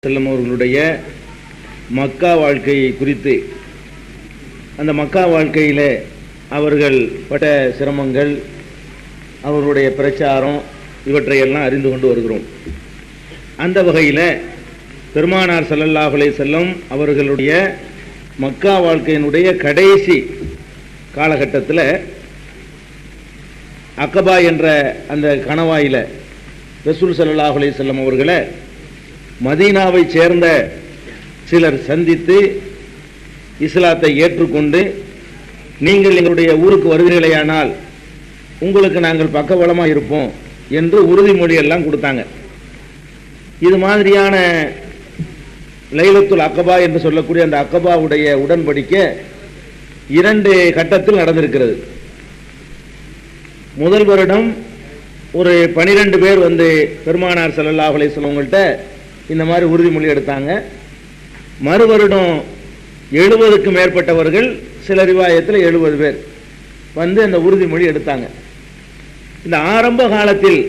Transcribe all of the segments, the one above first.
செல்லம் அவர்களுடைய மக்கா வாழ்க்கையை குறித்து, அந்த மக்கா வாழ்க்கையில் அவர்கள் பட்ட சிரமங்கள், அவர்களுடைய பிரச்சாரம், இவற்றையெல்லாம் அறிந்து கொண்டு வருகிறோம். அந்த வகையில் பெருமானார் ஸல்லல்லாஹு அலைஹி வஸல்லம் அவர்களுடைய மக்கா வாழ்க்கையினுடைய கடைசி காலகட்டத்தில் அக்கபா என்ற அந்த கணவாயில் ரசூல் ஸல்லல்லாஹு அலைஹி வஸல்லம் அவர்களை மதீனாவை சேர்ந்த சிலர் சந்தித்து இஸ்லாத்தை ஏற்றுக்கொண்டு, நீங்கள் எங்களுடைய ஊருக்கு வருகிறீர்களேயானால் உங்களுக்கு நாங்கள் பக்கபலமாக இருப்போம் என்று உறுதிமொழியெல்லாம் கொடுத்தாங்க. இது மாதிரியான லைலத்துல் அக்கபா என்று சொல்லக்கூடிய அந்த அக்கபாவுடைய உடன்படிக்கை 2 கட்டத்தில் நடந்திருக்கிறது. முதல் வருடம் ஒரு 12 பேர் வந்து பெருமானார் ஸல்லல்லாஹு அலைஹி வஸல்லம் அவங்கள்ட்ட இந்த மாதிரி உறுதிமொழி எடுத்தாங்க. மறு வருடம் 70க்கும் மேற்பட்டவர்கள், சில ரிவாயத்தில் 70 பேர் வந்து அந்த உறுதிமொழி எடுத்தாங்க. இந்த ஆரம்ப காலத்தில்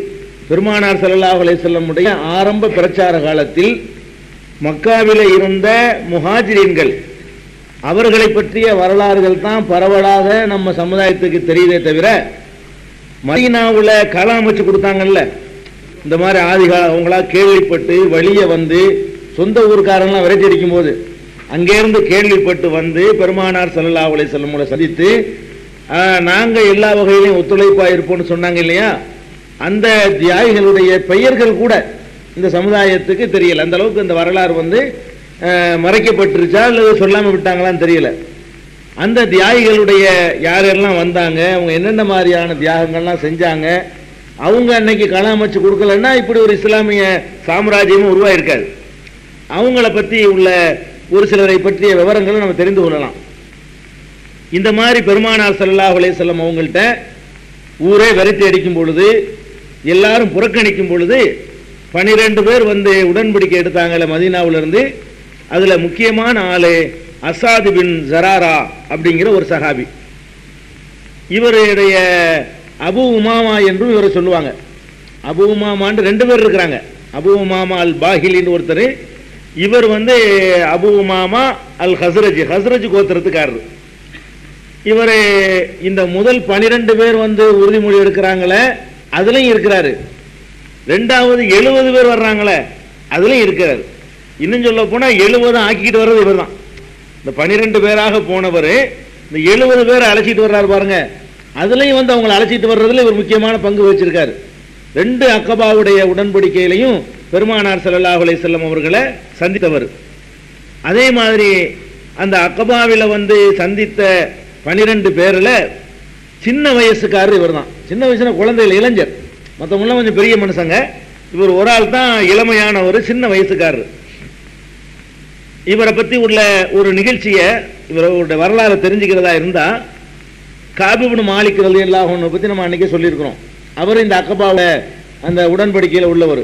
பெருமானார் ஸல்லல்லாஹு அலைஹி வஸல்லம் உடைய ஆரம்ப பிரச்சார காலத்தில் மக்காவிலே இருந்த முஹாஜிரீன்கள், அவர்களை பற்றிய வரலாறுகள் தான் பரவலாக நம்ம சமுதாயத்துக்கு தெரியுதே தவிர, மதீனாவுல களம் அமைச்சு கொடுத்தாங்கல்ல, இந்த மாதிரி ஆதிகால அவங்களா கேள்விப்பட்டு வழிய வந்து சொந்த ஊருக்காரங்களாம் விரட்டி அடிக்கும் போது அங்கேருந்து கேள்விப்பட்டு வந்து பெருமானார் ஸல்லல்லாஹு அலைஹி வஸல்லம் சந்தித்து நாங்கள் எல்லா வகையிலையும் ஒத்துழைப்பாக இருப்போம்னு சொன்னாங்க இல்லையா, அந்த தியாகிகளுடைய பெயர்கள் கூட இந்த சமுதாயத்துக்கு தெரியல. அந்த அளவுக்கு இந்த வரலாறு வந்து மறைக்கப்பட்டிருச்சா அல்லது சொல்லாமல் விட்டாங்களான்னு தெரியல. அந்த தியாகிகளுடைய யாரெல்லாம் வந்தாங்க, அவங்க என்னென்ன மாதிரியான தியாகங்கள்லாம் செஞ்சாங்க, அவங்க அன்னைக்கு களம் அமைச்சு கொடுக்கலன்னா இப்படி ஒரு இஸ்லாமிய சாம்ராஜ்யமும் உருவாயிருக்காது. அவங்கள பற்றி உள்ள ஒரு சிலரை பற்றிய விவரங்களை நம்ம தெரிந்து கொள்ளலாம். இந்த மாதிரி பெருமானார் ஸல்லல்லாஹு அலைஹி வஸல்லம் அவங்கள்ட்ட ஊரே விரட்டி அடிக்கும் பொழுது, எல்லாரும் புறக்கணிக்கும் பொழுது 12 பேர் வந்து உடன்படிக்கை எடுத்தாங்கல்ல மதீனாவிலிருந்து. அதில் முக்கியமான ஆளு அஸாத் பின் ஸராரா அப்படிங்கிற ஒரு சஹாபி. இவருடைய அபு உமாமா என்றும் இவரை சொல்லுவாங்க. அபு உமாமான்னு 2 பேர் இருக்கிறாங்க. அபு உமாமா அல் பாஹிலின்னு ஒருத்தர், இவர் வந்து அபு உமாமா அல் ஹஸ்ரஜ் கோத்திரத்துக்காரர். இவர் இந்த முதல் 12 பேர் வந்து உறுதிமொழி எடுக்கிறாங்களே அதுலயும் இருக்கிறாரு. 2வது 70 பேர் வர்றாங்களே அதுலயும் இருக்கிறாரு. இன்னும் சொல்ல போனா 70 ஆக்கிக்கிட்டு வர்றது இவர் தான். இந்த 12 பேராக போனவர் இந்த 70 பேரை அழைச்சிட்டு வர்றாரு பாருங்க, அதுலயும் வந்து அவங்களை அழைச்சிட்டு வர்றதுல இவர் முக்கியமான பங்கு வச்சிருக்காரு. 2 அக்கபாவுடைய உடன்படிக்கையிலையும் பெருமானார் ஸல்லல்லாஹு அலைஹி வஸல்லம் அவர்களை சந்தித்தவர். அதே மாதிரி அந்த அக்கபாவில வந்து சந்தித்த 12 பேர்ல சின்ன வயசுக்காரர் இவர் தான். சின்ன வயசுல குழந்தைகள், இளைஞர், மற்றவங்களாம் கொஞ்சம் பெரிய மனுஷங்க. இவர் ஒரு ஆள் தான் இளமையான ஒரு சின்ன வயசுக்காரர். இவரை பத்தி உள்ள ஒரு நிகழ்ச்சியை, இவருடைய வரலாறு தெரிஞ்சுக்கிறதா இருந்தா, காப் இப்னு மாலிக் ரலியல்லாஹு அன்ஹு பத்தி நம்ம அன்னைக்கே சொல்லியிருக்கிறோம். அவர் இந்த அக்கபாவில் அந்த உடன்படிக்கையில் உள்ளவர்.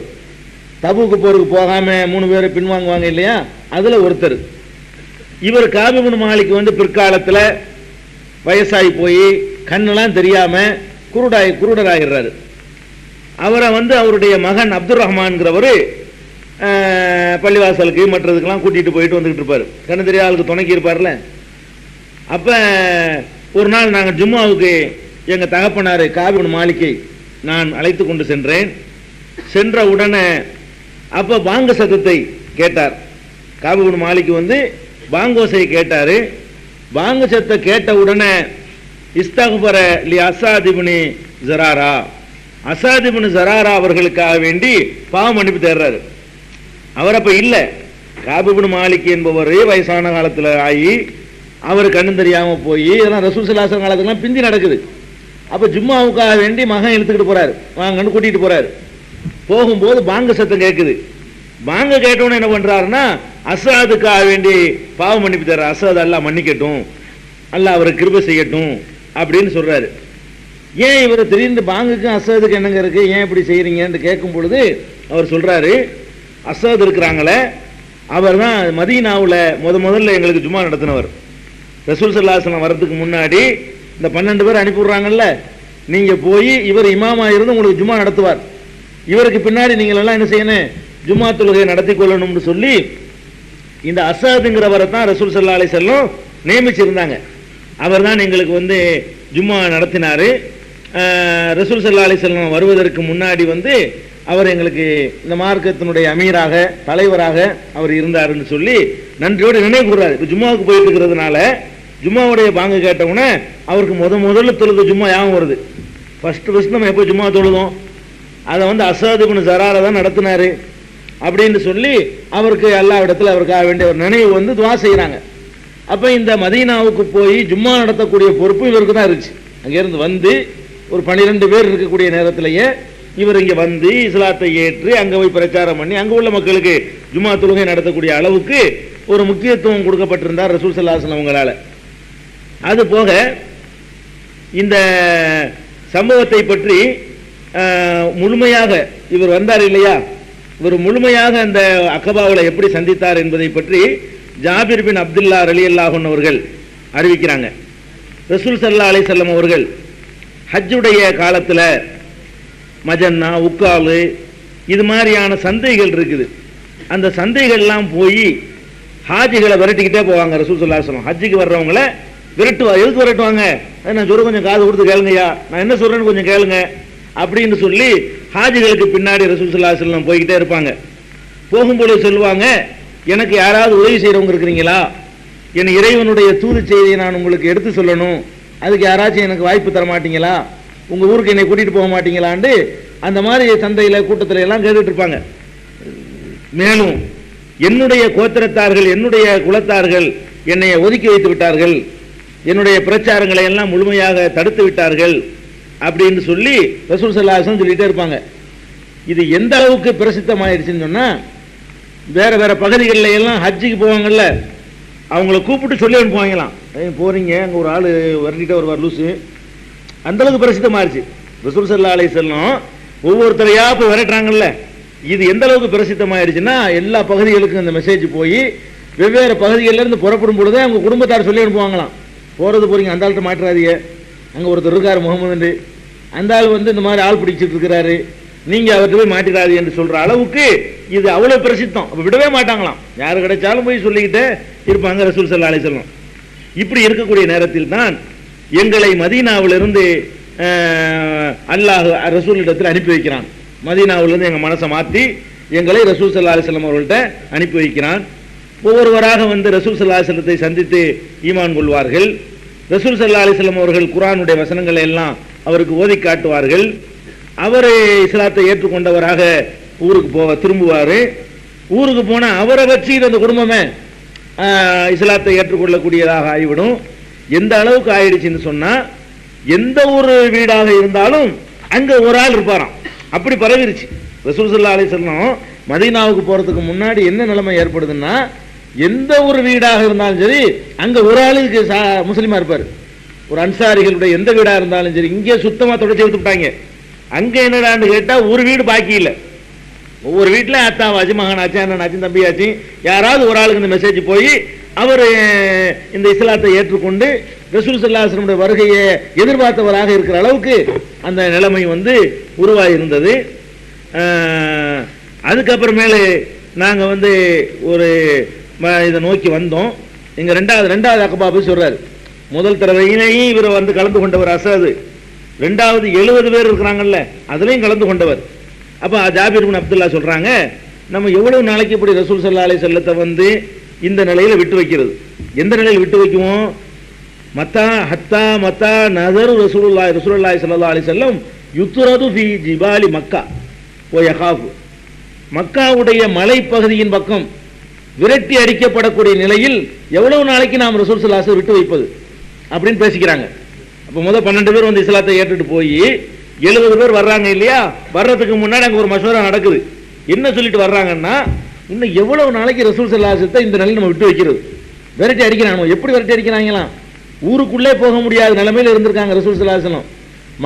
தபூக்கு போருக்கு போகாம 3 பேரை பின்வாங்குவாங்க இல்லையா, அதுல ஒருத்தர். இவர் காப் இப்னு மாலிக் வந்து பிற்காலத்தில் வயசாகி போய் கண்ணெல்லாம் தெரியாம குருடராகிறாரு. அவரை வந்து அவருடைய மகன் அப்துர் ரஹ்மான்ங்கிறவர் பள்ளிவாசலுக்கு மற்றதுக்கெல்லாம் கூட்டிட்டு போயிட்டு வந்துகிட்டு இருப்பாரு. கண்ணு தெரியாதவளுக்கு துணைக்கி இருப்பார்ல. அப்ப ஒரு நாள் நாங்கள் ஜும்மாவுக்கு எங்கள் தகப்பனார் காப் இப்னு மாலிக்கை நான் அழைத்து கொண்டு சென்றேன். சென்ற உடனே அப்போ பாங்கு சத்தத்தை கேட்டார். காப் இப்னு மாலிக் வந்து பாங்கோசை கேட்டார். பாங்கு சத்தத்தை கேட்ட உடனே இஸ்தக்பர லி அஸாத் இப்னு ஸராரா, அஸாத் இப்னு ஸராரா அவர்களுக்காக வேண்டி பாவ மன்னிப்பு தேடுறாரு. அவர் அப்போ இல்லை. காப் இப்னு மாலிக் என்பவர் வயசான காலத்தில் ஆகி அவர் கண்ணு தெரியாமல் போய், இதெல்லாம் ரசூல் ஸல்லல்லாஹு அலைஹி வஸல்லம் காலத்துக்குலாம் பிந்தி நடக்குது. அப்போ ஜும்மாவுக்காக வேண்டி மகன் இழுத்துக்கிட்டு போறாரு, வாங்கன்னு கூட்டிகிட்டு போறாரு. போகும்போது பாங்கு சத்தம் கேட்குது. பாங்க கேட்டோன்னு என்ன பண்றாருன்னா, அஸாதுக்காக வேண்டி பாவ மன்னிப்பு தர்றாரு. அஸாத் அல்லாஹ் மன்னிக்கட்டும், அல்லாஹ் அவரை கிருபை செய்யட்டும் அப்படின்னு சொல்றாரு. ஏன் இவர் திடீர்னு பாங்குக்கும் அஸாதுக்கு என்னங்க இருக்கு, ஏன் இப்படி செய்யறீங்கன்னு கேட்கும் பொழுது அவர் சொல்றாரு, அஸாத் இருக்கிறாங்களே அவர் தான் மதீனாவில் முதல்ல எங்களுக்கு ஜும்மா நடத்தினவர். ரசூல் ஸல்லல்லாஹு அலைஹி வஸல்லம் வரதுக்கு முன்னாடி இந்த 12 பேர் அனுப்பிடுறாங்கல்ல, நீங்க போய் இவர் இமாமா இருந்து உங்களுக்கு ஜும்மா நடத்துவார். இவருக்கு பின்னாடி நீங்கள் எல்லாம் என்ன செய்யணும், ஜும்மா தொழுகையை நடத்தி கொள்ளணும்னு சொல்லி இந்த அசாதுங்கிறவரை தான் ரசூல் ஸல்லல்லாஹு அலைஹி வஸல்லம் நியமிச்சிருந்தாங்க. அவர் தான் எங்களுக்கு வந்து ஜும்மா நடத்தினார். ரசூல் ஸல்லல்லாஹு அலைஹி வஸல்லம் வருவதற்கு முன்னாடி வந்து அவர் எங்களுக்கு இந்த மார்க்கத்தினுடைய அமீராக தலைவராக அவர் இருந்தாருன்னு சொல்லி நன்றியோடு நினைவு கூறாரு. இப்போ ஜும்மாவுக்கு போயிட்டு இருக்கிறதுனால ஜும்மாவுடைய பாங்கு கேட்டவுடனே அவருக்கு முதல்ல தொழுது ஜும்மா ஞாபகம் வருது. ஃபர்ஸ்ட் நம்ம எப்போ ஜும்மா தொழுதோம், அதை வந்து அஸாத் இப்னு ஸராரா தான் நடத்தினாரு அப்படின்னு சொல்லி அவருக்கு எல்லா இடத்துல அவருக்காக வேண்டிய ஒரு நினைவு வந்து துவா செய்கிறாங்க. அப்போ இந்த மதீனாவுக்கு போய் ஜும்மா நடத்தக்கூடிய பொறுப்பு இவருக்கு தான் இருந்துச்சு. அங்கேருந்து வந்து ஒரு 12 பேர் இருக்கக்கூடிய நேரத்திலேயே இவர் இங்கே வந்து இஸ்லாத்தை ஏற்று அங்கே போய் பிரச்சாரம் பண்ணி அங்கே உள்ள மக்களுக்கு ஜும்மா தொழுகை நடத்தக்கூடிய அளவுக்கு ஒரு முக்கியத்துவம் கொடுக்கப்பட்டிருந்தார் ரசூல் ஸல்லல்லாஹு அலைஹி வஸல்லம் அவங்களால. அது போக இந்த சம்பவத்தை பற்றி முழுமையாக இவர் வந்தார் இல்லையா, இவர் முழுமையாக அந்த அக்கபாவில் எப்படி சந்தித்தார் என்பதை பற்றி ஜாபிர் பின் அப்துல்லா ரலியல்லாஹு அன்ஹு அவர்கள் அறிவிக்கிறாங்க. ரசூல் ஸல்லல்லாஹு அலைஹி வஸல்லம் அவர்கள் ஹஜ்ஜுடைய காலத்தில் மஜன்னா உக்காலு இது மாதிரியான சந்தைகள் இருக்குது. அந்த சந்தைகள்லாம் போய் ஹாஜிகளை விரட்டிக்கிட்டே போவாங்க. ரசூல் ஸல்லல்லாஹு அலைஹி வஸல்லம் ஹஜ்ஜுக்கு வர்றவங்கள எதுக்கு விரட்டுவாங்க, நான் சொல்ற கொஞ்சம் காது கொடுத்து கேளுங்கய்யா, நான் என்ன சொல்றேன்னு கொஞ்சம் கேளுங்க அப்படின்னு சொல்லி ஹாஜிகளுக்கு பின்னாடி ரசூல் ஸல்லல்லாஹு அலைஹி வஸல்லம் போய்கிட்டே இருப்பாங்க. போகும்போது சொல்லுவாங்க, எனக்கு யாராவது உதவி செய்கிறவங்க இருக்கிறீங்களா, என் இறைவனுடைய தூது செய்தியை நான் உங்களுக்கு எடுத்து சொல்லணும், அதுக்கு யாராச்சும் எனக்கு வாய்ப்பு தர மாட்டீங்களா, உங்கள் ஊருக்கு என்னை கூட்டிகிட்டு போக மாட்டீங்களான்னு அந்த மாதிரி சந்தையில் கூட்டத்தில் எல்லாம் கேட்டுட்டு இருப்பாங்க. மேலும் என்னுடைய கோத்திரத்தார்கள் என்னுடைய குலத்தார்கள் என்னை ஒதுக்கி வைத்து விட்டார்கள், என்னுடைய பிரச்சாரங்களை எல்லாம் முழுமையாக தடுத்து விட்டார்கள் அப்படின்னு சொல்லி ரசூல் ஸல்லல்லாஹு அலைஹி வஸல்லம் சொல்லிட்டே இருப்பாங்க. இது எந்த அளவுக்கு பிரசித்தமாயிடுச்சுன்னு சொன்னால், வேற வேற பகுதிகளில் எல்லாம் ஹஜ்ஜுக்கு போவாங்கல்ல, அவங்கள கூப்பிட்டு சொல்லி அனுப்புவாங்களாம், போறீங்க அங்கே ஒரு ஆள் வரட்டிட்டு வருவார் லூசு, அந்த அளவுக்கு பிரசித்தமாயிருச்சு. ரசூல் ஸல்லல்லாஹு அலைஹி வஸல்லம் ஒவ்வொருத்தரையா போய் விரட்டுறாங்கல்ல, இது எந்த அளவுக்கு பிரசித்தமாயிருச்சுன்னா எல்லா பகுதிகளுக்கும் இந்த மெசேஜ் போய் வெவ்வேறு பகுதிகளிலிருந்து புறப்படும் பொழுதே அவங்க குடும்பத்தார் சொல்லி அனுப்புவாங்களாம், போறீங்க அந்த ஆள்கிட்ட மாட்டுறாதீங்க, அங்கே ஒருத்தர் இருக்கார் முகமது, அந்த ஆள் வந்து இந்த மாதிரி ஆள் பிடிச்சிட்டு இருக்கிறாரு, நீங்க அவர்கிட்ட போய் மாட்டிடாது என்று சொல்ற அளவுக்கு இது அவ்வளவு பிரசித்தம். அப்ப விடவே மாட்டாங்களாம், யாரு கிடைச்சாலும் போய் சொல்லிக்கிட்டே இருப்பாங்க ரசூல் ஸல்லல்லாஹு அலைஹி வஸல்லம். இப்படி இருக்கக்கூடிய நேரத்தில் தான் எங்களை மதீனாவிலிருந்து அல்லாஹ் ரசூலிடத்தில் அனுப்பி வைக்கிறான். மதீனாவிலிருந்து எங்கள் மனசை மாற்றி எங்களை ரசூல் ஸல்லல்லாஹு அலைஹி வஸல்லம் அவர்கள்ட்ட அனுப்பி வைக்கிறான். ஒவ்வொருவராக வந்து ரசூல் ஸல்லல்லாஹு அலைஹி வஸல்லத்தை சந்தித்து ஈமான் கொள்வார்கள். ரசூல் ஸல்லல்லாஹு அலைஹி வஸல்லம் அவர்கள் குர்ஆனுடைய வசனங்களை எல்லாம் அவருக்கு ஓதி காட்டுவார்கள். அவர் இஸ்லாத்தை ஏற்றுக்கொண்டவராக ஊருக்கு திரும்புவார். ஊருக்கு போனால் அவரை வச்சு அந்த குடும்பமே இஸ்லாத்தை ஏற்றுக்கொள்ளக்கூடியதாக ஆகிவிடும். எந்த அளவுக்கு ஆயிடுச்சுன்னு சொன்னால், எந்த ஒரு வீடாக இருந்தாலும் அங்கே ஒரு ஆள் இருப்பாராம், அப்படி பரவிருச்சு. ரசூல் ஸல்லல்லாஹு அலைஹி வஸல்லம் மதீனாவுக்கு போகிறதுக்கு முன்னாடி என்ன நிலைமை ஏற்படுதுன்னா, எந்த ஒரு வீடாக இருந்தாலும் சரி அங்கே ஒரு ஆளுக்கு முஸ்லீமாக இருப்பார். ஒரு அன்சாரிகளுடைய எந்த வீடாக இருந்தாலும் சரி, இங்கே சுத்தமாக தொடச்சி எடுத்துட்டாங்க, அங்கே என்னடான்னு கேட்டால் ஒரு வீடு பாக்கி இல்லை. ஒவ்வொரு வீட்டில் அத்தாவாச்சு மகனாச்சு அண்ணனாச்சும் தம்பியாச்சு யாராவது ஒரு ஆளுக்கு இந்த மெசேஜ் போய் அவர் இந்த இஸ்லாத்தை ஏற்றுக்கொண்டு ரசூல் ஸல்லல்லாஹு அலைஹி வஸல்லம் வருகையை எதிர்பார்த்தவராக இருக்கிற அளவுக்கு அந்த நிலைமை வந்து உருவாகி இருந்தது. அதுக்கப்புறமேலு நாங்கள் வந்து ஒரு இதை நோக்கி வந்தோம். இங்கே ரெண்டாவது அக்கபா போய் சொல்றாரு, முதல் தடவையிலேயும் இவர் வந்து கலந்து கொண்டவர் அசாது, ரெண்டாவது 70 பேர் இருக்கிறாங்கல்ல அதுலேயும் கலந்து கொண்டவர். அப்போ ஜாபிர் பின் அப்துல்லா சொல்றாங்க, நம்ம எவ்வளவு நாளைக்கு இப்படி ரசூல் ஸல்லல்லாஹு அலைஹி வஸல்லத்தை வந்து இந்த நிலையில விட்டு வைக்கிறது, எந்த நிலையில் விட்டு வைக்குவோம், மத்தா நஸரு ரசூலுல்லாஹி ஸல்லல்லாஹு அலைஹி வஸல்லம் யுத்ரது ஃபீ ஜிபாலி மக்கா வ யகாஃபு, மக்காவுடைய மலைப்பகுதியின் பக்கம் விரட்டி அடிக்கப்படக்கூடிய நிலையில் எவ்வளவு நாளைக்கு நாம் ரசூல் ஸல்லல்லாஹு அலைஹி வஸல்லம் விட்டு வைப்பது அப்படின்னு பேசிக்கிறாங்க. அப்போ முதல் 12 பேர் வந்து இஸ்லாத்தை ஏற்றுட்டு போய் 70 பேர் வர்றாங்க இல்லையா, வர்றதுக்கு முன்னாடி அங்கே ஒரு மஷூரா நடக்குது. என்ன சொல்லிட்டு வர்றாங்கன்னா, இன்னும் எவ்வளவு நாளைக்கு ரசூல் ஸல்லல்லாஹு அலைஹி வஸல்லம் இந்த நிலையில் நம்ம விட்டு வைக்கிறது, விரட்டி அடிக்கிறாங்க. எப்படி விரட்டி அடிக்கிறாங்களாம், ஊருக்குள்ளே போக முடியாத நிலைமையில் இருந்திருக்காங்க ரசூல் ஸல்லல்லாஹு அலைஹி வஸல்லம்.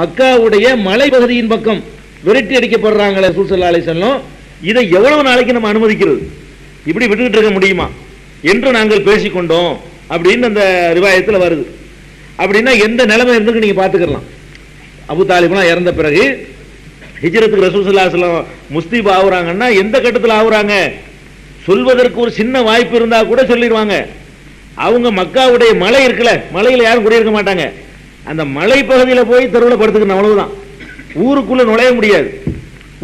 மக்காவுடைய மலை பகுதியின் பக்கம் விரட்டி அடிக்கப்படுறாங்களே ரசூல் ஸல்லல்லாஹு அலைஹி வஸல்லம், இதை எவ்வளவு நாளைக்கு நம்ம அனுமதிக்கிறது, இப்படி விட்டுக்கிட்டு இருக்க முடியுமா என்று நாங்கள் பேசிக்கொண்டோம் அப்படின்னு அந்த ரிவாயத்தில் வருது. அப்படின்னா எந்த நிலைமை இருந்துக்கு நீங்க பார்த்துக்கலாம். அபு தாலிப்லாம் இறந்த பிறகு ஹிஜ்ரத்துக்கு ரசூல் ஸல்லல்லாஹு அலைஹி வஸல்லம் முஸ்தீப் ஆகுறாங்கன்னா எந்த கட்டத்தில் ஆகுறாங்க? சொல்வதற்கு ஒரு சின்ன வாய்ப்பு இருந்தா கூட சொல்லிடுவாங்க. அவங்க மக்காவுடைய மலை இருக்குல்ல, மலையில யாரும் குடியிருக்க மாட்டாங்க. அந்த மலை பகுதியில் போய் தெருவில் படுத்துக்கணும், அவ்வளவுதான். ஊருக்குள்ள நுழைய முடியாது.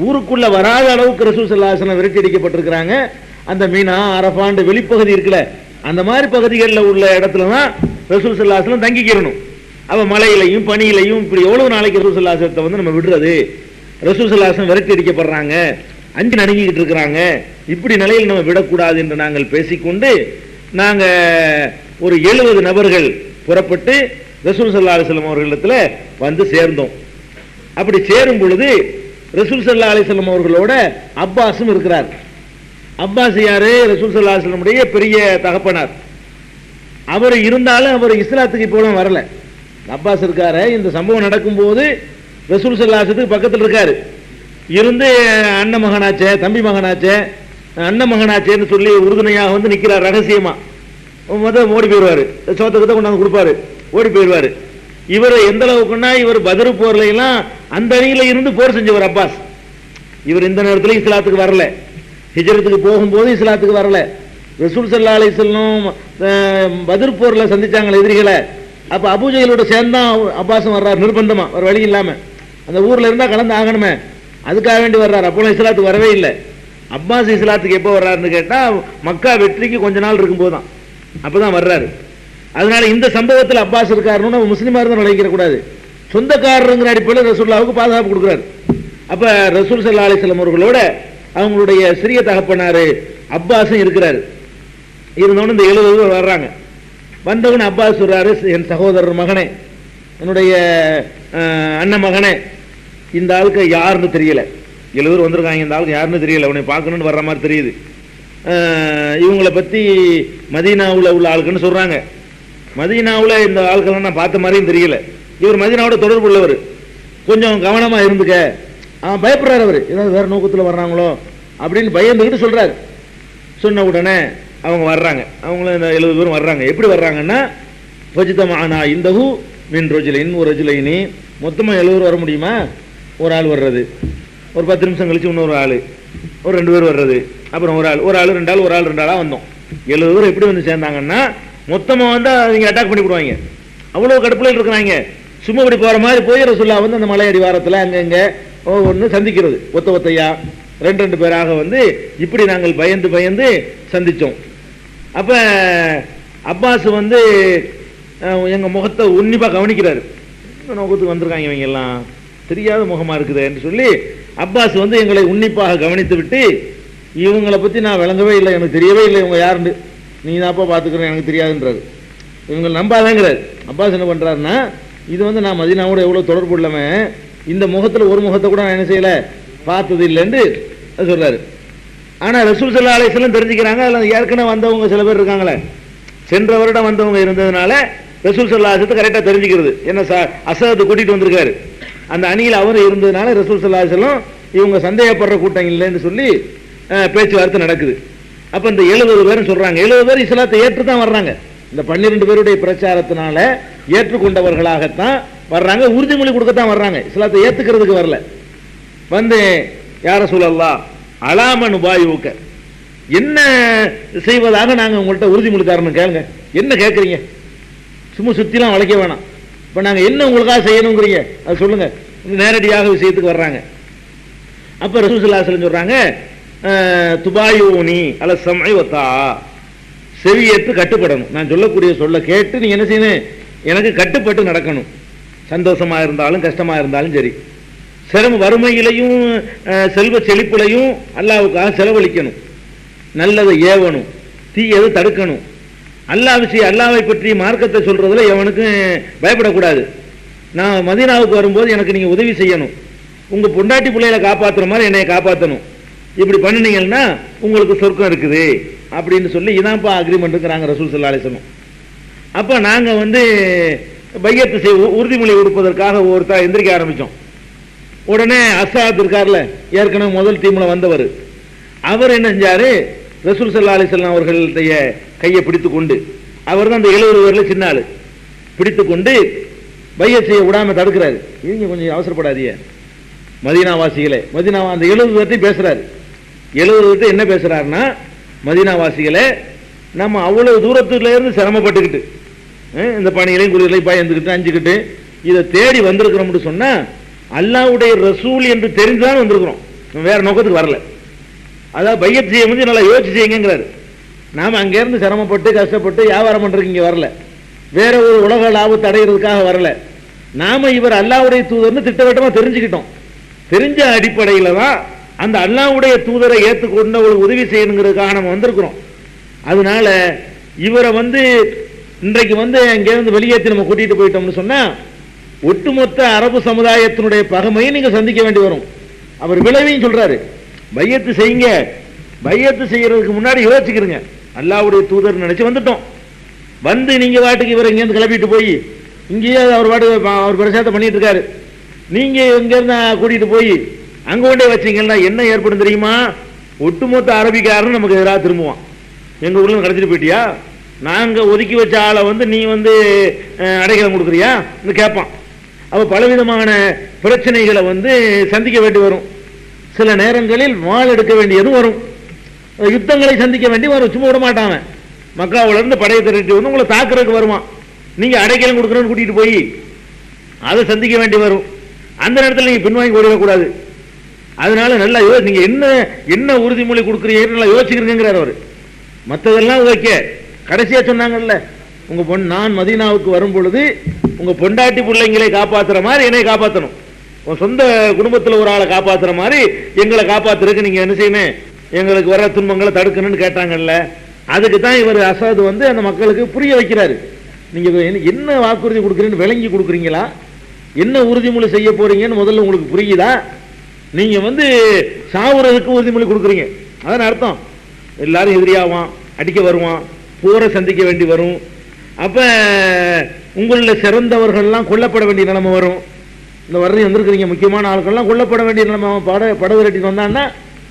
ஊருக்குள்ள வராத அளவுக்கு ரசூல் ஸல்லல்லாஹு அலைஹி வஸல்லம் விரட்டி அடிக்கப்பட்டிருக்கிறாங்க. அந்த மீனா அரஃபாண்டு வெளிப்பகுதி இருக்குல்ல, அந்த மாதிரி பகுதிகளில் உள்ள இடத்துல தான் ரசூல் ஸல்லல்லாஹு அலைஹி வஸல்லம் தங்கிக்கிறணும். அவ மலையிலையும் பனியிலையும் இப்படி எவ்வளவு நாளைக்கு ரசூல் ஸல்லல்லாஹு அலைஹி வஸல்லம் வந்து நம்ம விடுறது? ரசூல் ஸல்லல்லாஹு அலைஹி வஸல்லம் விரட்டி அடிக்கப்படுறாங்க, அஞ்சு நடுங்கிக்கிட்டு இருக்கிறாங்க, இப்படி நிலையில் நம்ம விடக்கூடாது என்று நாங்கள் பேசிக்கொண்டு நாங்க ஒரு 70 நபர்கள் புறப்பட்டு ரசூல் ஸல்லல்லாஹு அலைஹி வஸல்லம் அவர்களிடத்தில் வந்து சேர்ந்தோம். அப்படி சேரும் பொழுது ரசூல் ஸல்லல்லாஹு அலைஹி வஸல்லம் அவர்களோட அப்பாஸும் இருக்கிறார். அப்பாஸ் யாரு? ரசூல் ஸல்லல்லாஹு அலைஹி வஸல்லம் உடைய பெரிய தகப்பனார். அவர் இருந்தாலும் அவர் இஸ்லாத்துக்கு இப்போலாம் வரல. அப்பாஸ் இருக்காரு. இந்த சம்பவம் நடக்கும்போது ரசூல் ஸல்லல்லாஹு அலைஹி வஸல்லம் பக்கத்தில் இருக்காரு. இருந்து அண்ணன் மகனாச்சே, தம்பி மகனாச்சே, அண்ணன் மகனாச்சேன்னு சொல்லி உறுதுணையாக வந்து நிற்கிறார் ரகசியமா. முதல் ஓடி போயிடுவாரு, சோத்தத்தை கொண்டாந்து கொடுப்பாரு, ஓடி போயிடுவாரு. இவர் எந்த அளவுக்குன்னா இவர் பத்ரு போர்ல எல்லாம் அந்த அணியில இருந்து போர் செஞ்சவர் அப்பாஸ். இவர் இந்த நேரத்தில் இஸ்லாத்துக்கு வரல, ஹிஜ்ரத்துக்கு போகும்போது இஸ்லாத்துக்கு வரல. ரசூல் ஸல்லல்லாஹு அலைஹி வஸல்லம் பத்ரு போர்ல சந்திச்சாங்க எதிரிகளை. அப்ப அபூஜஹலோட சேர்ந்தா அப்பாஸும் வர்றார் நிர்பந்தமா, ஒரு வழி இல்லாம. அந்த ஊர்ல இருந்தா கலந்து ஆகணுமே, அதுக்காக வேண்டி வர்றாரு. அப்போ இஸ்லாத்துக்கு வரவே இல்லை. அப்பாஸ் இஸ்லாத்துக்கு எப்போ வர்றாருன்னு கேட்டா மக்கா வெற்றிக்கு கொஞ்ச நாள் இருக்கும் போதுதான், அப்பதான் வர்றாரு. அதனால இந்த சம்பவத்தில் அப்பாஸ் இருக்காருன்னு முஸ்லிமா இருந்தால் நினைக்கிற கூடாது. சொந்தக்காரருங்கிற அடிப்படையில் ரசூலுல்லாஹ்வுக்கு பாதுகாப்பு கொடுக்குறாரு. அப்ப ரசூல் ஸல்லல்லாஹு அலைஹி வஸல்லம் அவர்களோட அவங்களுடைய சிறிய தகப்பனாரு அப்பாஸும் இருக்கிறாரு. இருந்தவனு இந்த 70 பேர் வர்றாங்க. வந்தவன் அப்பாஸ் சொல்றாரு, என் சகோதரர் மகனே, என்னுடைய அண்ணன் மகனே, இந்த ஆளுக்கு யாருன்னு தெரியல. 70 பேர் வந்திருக்காங்க, இந்த ஆளுக்கு யாருன்னு தெரியல, உன்னை பார்க்கணும்னு வர்ற மாதிரி தெரியுது. இவங்களை பத்தி மதீனாவுல உள்ள ஆளுக்குன்னு சொல்றாங்க. மதீனாவுல இந்த ஆட்கள் நான் பார்த்த மாதிரியும் தெரியல. இவர் மதீனாவோட தொடர்பு உள்ளவர், கொஞ்சம் கவனமா இருந்துக்க. அவன் பயப்படுறாரு, அவர் ஏதாவது வேற நோக்கத்தில் வர்றாங்களோ அப்படின்னு பயந்துக்கிட்டு சொல்றாரு. சொன்ன உடனே அவங்க வர்றாங்க. அவங்களும் இந்த 70 பேரும் வர்றாங்க. எப்படி வர்றாங்கன்னா, ஃபஜ்தமஅனா இந்தஹு மின் ரஜுலைன் ஒரு ரஜுலைனி, மொத்தமாக 70 பேர் வர முடியுமா? ஒரு ஆள் வர்றது, ஒரு 10 நிமிஷம் கழிச்சு இன்னொரு ஆள், ஒரு 2 பேர் வர்றது, அப்புறம் ஒரு ஆள் 2 ஆள், ஒரு ஆள் 2 ஆளாக வந்தோம். 70 பேர் எப்படி வந்து சேர்ந்தாங்கன்னா, மொத்தமாக வந்து அவங்க அட்டாக் பண்ணி விடுவாங்க. அவ்வளோ கடுப்பில் இருக்கிறாங்க. சும்மா இப்படி போகிற மாதிரி போய் ரசூலுல்லாஹ் வந்து அந்த மலை அடிவாரத்தில் அங்கங்கே ஒன்று சந்திக்கிறது, ஒத்தையா 2 பேராக வந்து இப்படி நாங்கள் பயந்து பயந்து சந்தித்தோம். அப்போ அப்பாஸ் வந்து எங்கள் முகத்தை உன்னிப்பாக கவனிக்கிறாரு. நோக்கத்துக்கு வந்திருக்காங்க இவங்க எல்லாம், தெரியாத முகமாக இருக்குது என்று சொல்லி அப்பாஸ் வந்து எங்களை உன்னிப்பாக கவனித்து விட்டு, இவங்களை பற்றி நான் விளங்கவே இல்லை, எனக்கு தெரியவே இல்லை இவங்க யாருன்னு, நீ தான்ப்பா பார்த்துக்கிறேன், எனக்கு தெரியாதுன்றாரு. இவங்க நம்பாதங்கிறாரு. அப்பாஸ் என்ன பண்ணுறாருன்னா, இது வந்து நான் மதீனாவோட எவ்வளோ தொடர்பு இல்லாமல் இந்த முகத்தில் ஒரு முகத்தை கூட நான் என்ன செய்யலை, பார்த்தது இல்லைன்னு சொல்கிறாரு. ஆனால் ரசூல் ஸல்லல்லாஹு அலைஹி வஸல்லம் தெரிஞ்சுக்கிறாங்க. அதில் ஏற்கனவே வந்தவங்க சில பேர் இருக்காங்களே, சென்ற வருடம் வந்தவங்க இருந்ததுனால ரசூல் ஸல்லல்லாஹு அலைஹி வஸல்லம் கரெக்டாக தெரிஞ்சுக்கிறது. என்ன அசது கூட்டிகிட்டு வந்திருக்காரு, அந்த அணியில் அவர் இருந்ததுனால ரசூல் ஸல்லல்லாஹு அலைஹி வஸல்லம் இவங்க சந்தேகப்படுற கூட்டம் இல்லைன்னு சொல்லி பேச்சுவார்த்தை நடக்குது. அப்போ இந்த 70 பேரும் சொல்கிறாங்க, 70 பேர் இஸ்லாத்தை ஏற்று தான் வர்றாங்க. இந்த 12 பேருடைய பிரச்சாரத்தினால ஏற்றுக்கொண்டவர்களாகத்தான் வர்றாங்க, உறுதிமொழி கொடுக்கத்தான் வர்றாங்க, இஸ்லாத்தை ஏற்றுக்கிறதுக்கு வரல. வந்து யா ரசூலல்லாஹ் அலாமன் உபாயுக்க, என்ன செய்வதாக நாங்கள் உங்கள்கிட்ட உறுதிமொழி தரணும், கேளுங்க, என்ன கேட்குறீங்க, சும்மா சுற்றிலாம் வளைக்க வேணாம், இப்போ நாங்கள் என்ன உங்களுக்காக செய்யணுங்கிறீங்க அது சொல்லுங்க. நேரடியாக விஷயத்துக்கு வர்றாங்க. அப்போ ரசூல் ஸல்லல்லாஹு அலைஹி வஸல்லம் சொல்கிறாங்க, துபாயூனி அல சம்இ வ தஆ, செவியேற்று கட்டுப்படணும், நான் சொல்லக்கூடிய சொல்ல கேட்டு நீ என்ன செய்யணும், எனக்கு கட்டுப்பட்டு நடக்கணும். சந்தோஷமா இருந்தாலும் கஷ்டமா இருந்தாலும் சரி, சிரம வறுமையிலையும் செல்வ செழிப்புலையும் அல்லாஹ்வுக்காக செலவழிக்கணும், நல்லதை ஏவணும், தீயதை தடுக்கணும். அல்லாஹ் விஷயம், அல்லாஹ்வை பற்றி மார்க்கத்தை சொல்றதுல எவனுக்கும் பயப்படக்கூடாது. நான் மதீனாவுக்கு வரும்போது எனக்கு நீங்க உதவி செய்யணும், உங்க பொண்டாட்டி பிள்ளைகளை காப்பாற்றுற மாதிரி என்னை காப்பாற்றணும், இப்படி பண்ணினீங்கன்னா உங்களுக்கு சொர்க்கம் இருக்குது அப்படின்னு சொல்லி இதான்ப்பா அக்ரிமெண்ட் இருக்கிறாங்க ரசூல் ஸல்லல்லாஹு அலைஹி வஸல்லம். அப்போ நாங்கள் வந்து பையத்து உறுதிமொழி கொடுப்பதற்காக ஒருத்தர் எந்திரிக்க ஆரம்பித்தோம். உடனே அஸ்ஸாத் இருக்கார்ல, ஏற்கனவே முதல் டீமில் வந்தவர், அவர் என்ன செஞ்சார், ரசூல் ஸல்லல்லாஹு அலைஹி வஸல்லம் அவர்களுடைய கையை பிடித்து கொண்டு, அவர் தான் அந்த 70 பேரில் சின்ன ஆள், பிடித்து கொண்டு பையத் செய்ய விடாமல் தடுக்கிறாரு. இவங்க கொஞ்சம் அவசரப்படாதீங்க, மதீனாவாசிகளே, மதீனா அந்த 70 பேர்த்தையும் பேசுறாரு. 70 பேர்த்தை என்ன பேசுறாருன்னா, மதீனாவாசிகளே, நம்ம அவ்வளவு தூரத்துல இருந்து சிரமப்பட்டுக்கிட்டு இந்த பணிகளையும் குளிர்களையும் பயந்துக்கிட்டு அஞ்சுக்கிட்டு இதை தேடி வந்திருக்கிறோம்னு சொன்னா, அல்லாஹ்வுடைய ரசூல் என்று தெரிந்துதான் வந்திருக்கிறோம், வேற நோக்கத்துக்கு வரல. அதாவது பையத் செய்ய முடிஞ்சு நல்லா யோசிச்சு செய்யுங்கிறாரு. நாம அங்கேருந்து சிரமப்பட்டு கஷ்டப்பட்டு வியாபாரம் பண்றதுக்கு இங்க வரல, வேற ஒரு உலக லாபத்தை அடைகிறதுக்காக வரல. நாம இவர் அல்லாஹ்வுடைய தூதர்னு திட்டவட்டமா தெரிஞ்சுக்கிட்டோம். தெரிஞ்ச அடிப்படையில தான் அந்த அல்லாஹ்வுடைய தூதரை ஏற்றுக்கொண்டு அவங்களுக்கு உதவி செய்யணுங்கிறதுக்காக நம்ம வந்திருக்கிறோம். அதனால இவரை இன்றைக்கு அங்கேருந்து வெளியேற்றி நம்ம கூட்டிட்டு போயிட்டோம்னு சொன்னா, ஒட்டுமொத்த அரபு சமுதாயத்தினுடைய பகைமையை நீங்க சந்திக்க வேண்டி வரும். அவர் விளைவையும் சொல்றாரு, பையத்து செய்யுங்க, பையத்து செய்யறதுக்கு முன்னாடி யோசிச்சுக்கிறீங்க, அல்லாஹ்வுடைய தூதர் நினைச்சு வந்துட்டோம். நீங்க வாட்டுக்கு இவர் இங்கேருந்து கிளப்பிட்டு போய் இங்கேயே அவர் பாட்டு அவர் பிரச்சாரத்தை பண்ணிட்டு இருக்காரு, நீங்க இங்கிருந்து கூட்டிட்டு போய் அங்க கொண்டே வச்சீங்கன்னா என்ன ஏற்படும் தெரியுமா? ஒட்டுமொத்த அரபிக்காரன் நமக்கு எதிராக திரும்புவான். எங்க ஊர்ல கிடைச்சிட்டு போயிட்டியா, நாங்க ஒதுக்கி வச்ச ஆளை நீ அடைக்கலம் கொடுக்குறியா கேட்பான். அப்ப பலவிதமான பிரச்சனைகளை சந்திக்க வேண்டி வரும். சில நேரங்களில் வாள் எடுக்க வேண்டியதும் வரும், யுத்தங்களை சந்திக்க வேண்டி வரும். சும்மா விட மாட்டாங்க. மக்காவுல இருந்து படையை திரட்டி உங்களை தாக்குறதுக்கு வருவான். நீங்க அடைக்கலம் கொடுக்கணும்னு கூட்டிட்டு போய் அதை சந்திக்க வேண்டி வரும். அந்த நேரத்தில் நீங்க பின்வாங்கி ஓடிடக்கூடாது. அதனால நல்லா நீங்க என்ன உறுதிமொழி கொடுக்குறீங்க நல்லா யோசிக்கிறீங்கிறார் அவர். மற்றதெல்லாம் வைக்க கடைசியா சொன்னாங்கல்ல, உங்க நான் மதீனாவுக்கு வரும் பொழுது உங்க பொண்டாட்டி பிள்ளைங்களை காப்பாத்துற மாதிரி என்னை காப்பாற்றணும், உன் சொந்த குடும்பத்தில் ஒரு ஆளை காப்பாத்துற மாதிரி எங்களை காப்பாத்துறதுக்கு நீங்க என்ன செய்யணும், எங்களுக்கு வர துன்பங்களை தடுக்கணும்னு கேட்டாங்கல்ல. அதுக்கு தான் இவர் அசாது அந்த மக்களுக்கு புரிய வைக்கிறாரு. நீங்க என்ன வாக்குறுதி கொடுக்குறீங்கன்னு விளங்கி கொடுக்குறீங்களா, என்ன உறுதிமொழி செய்ய போறீங்கன்னு முதல்ல உங்களுக்கு புரியுதா? நீங்க சாவுறதுக்கு உறுதிமொழி கொடுக்குறீங்க, அதான் அர்த்தம். எல்லாரும் எதிரியாவான், அடிக்க வருவான், போரை சந்திக்க வேண்டி வரும். அப்ப உங்கள சிறந்தவர்கள்லாம் கொல்லப்பட வேண்டிய நிலைமை வரும். இந்த வர்றதையும் வந்திருக்கிறீங்க, முக்கியமான ஆட்கள்லாம் கொல்லப்பட வேண்டிய நிலைமை படவிரட்டிட்டு வந்தான்னா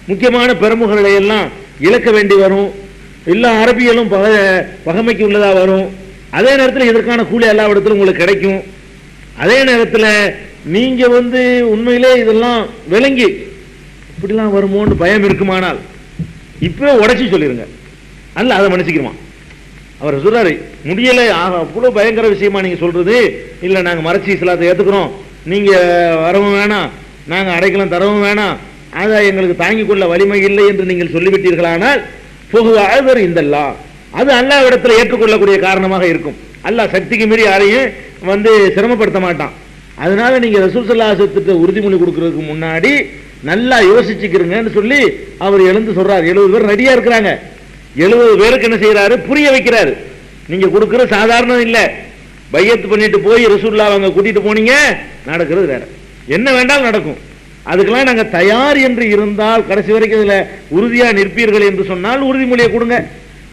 முக்கியமான பெருமுகளை எல்லாம் இழக்க வேண்டி வரும். எல்லா அரபியலும் பகைமைக்கு உள்ளதா வரும். அதே நேரத்தில் இதற்கான கூலி எல்லா இடத்திலும் உங்களுக்கு கிடைக்கும். அதே நேரத்தில் நீங்க உண்மையிலே இதெல்லாம் விளங்கி இப்படிலாம் வருமோன்னு பயம் இருக்குமானால் இப்போ உடைச்சி சொல்லிருங்க, அல்ல அதை மன்னிச்சுக்கிறோமா. அவர் சொல்றாரு, முடியல அவ்வளவு பயங்கர விஷயமா நீங்க சொல்றது, இல்ல நாங்க மறைச்சி இஸ்லாத்தை ஏத்துக்கிறோம், நீங்க வரவும் வேணாம், நாங்க அடைக்கலம் தரவும் வேணாம், அதை எங்களுக்கு தாங்கிக் கொள்ள வலிமை இல்லை என்று நீங்கள் சொல்லிவிட்டீர்களானால் பொதுவாக இந்தல்லா அது அல்லாஹ் இடத்துல ஏற்றுக்கொள்ளக்கூடிய காரணமாக இருக்கும். அல்லாஹ் சக்திக்கு மீறி யாரையும் சிரமப்படுத்த மாட்டான். அதனால நீங்க ரசூல் ஸல்லல்லாஹு அலைஹி வஸல்லம் உறுதிமொழி கொடுக்கறதுக்கு முன்னாடி நல்லா யோசிச்சுக்கிறீங்கன்னு சொல்லி அவர் எழுந்து சொல்றாரு. 70 பேர் ரெடியா இருக்கிறாங்க. 70 பேருக்கு என்ன செய்யறாரு, புரிய வைக்கிறாரு. நீங்க கொடுக்கிற சாதாரணம் இல்ல, பையத்து பண்ணிட்டு போய் ரசூலுல்லாஹ் அவங்க கூட்டிட்டு போனீங்க, நடக்கிறது வேற, என்ன வேண்டாலும் நடக்கும். அதுக்கெல்லாம் நாங்க தயார் என்று இருந்தால் கடைசி வரைக்கும் இதுல உறுதியா நிற்பீர்கள் என்று சொன்னால் உறுதிமொழியை கொடுங்க.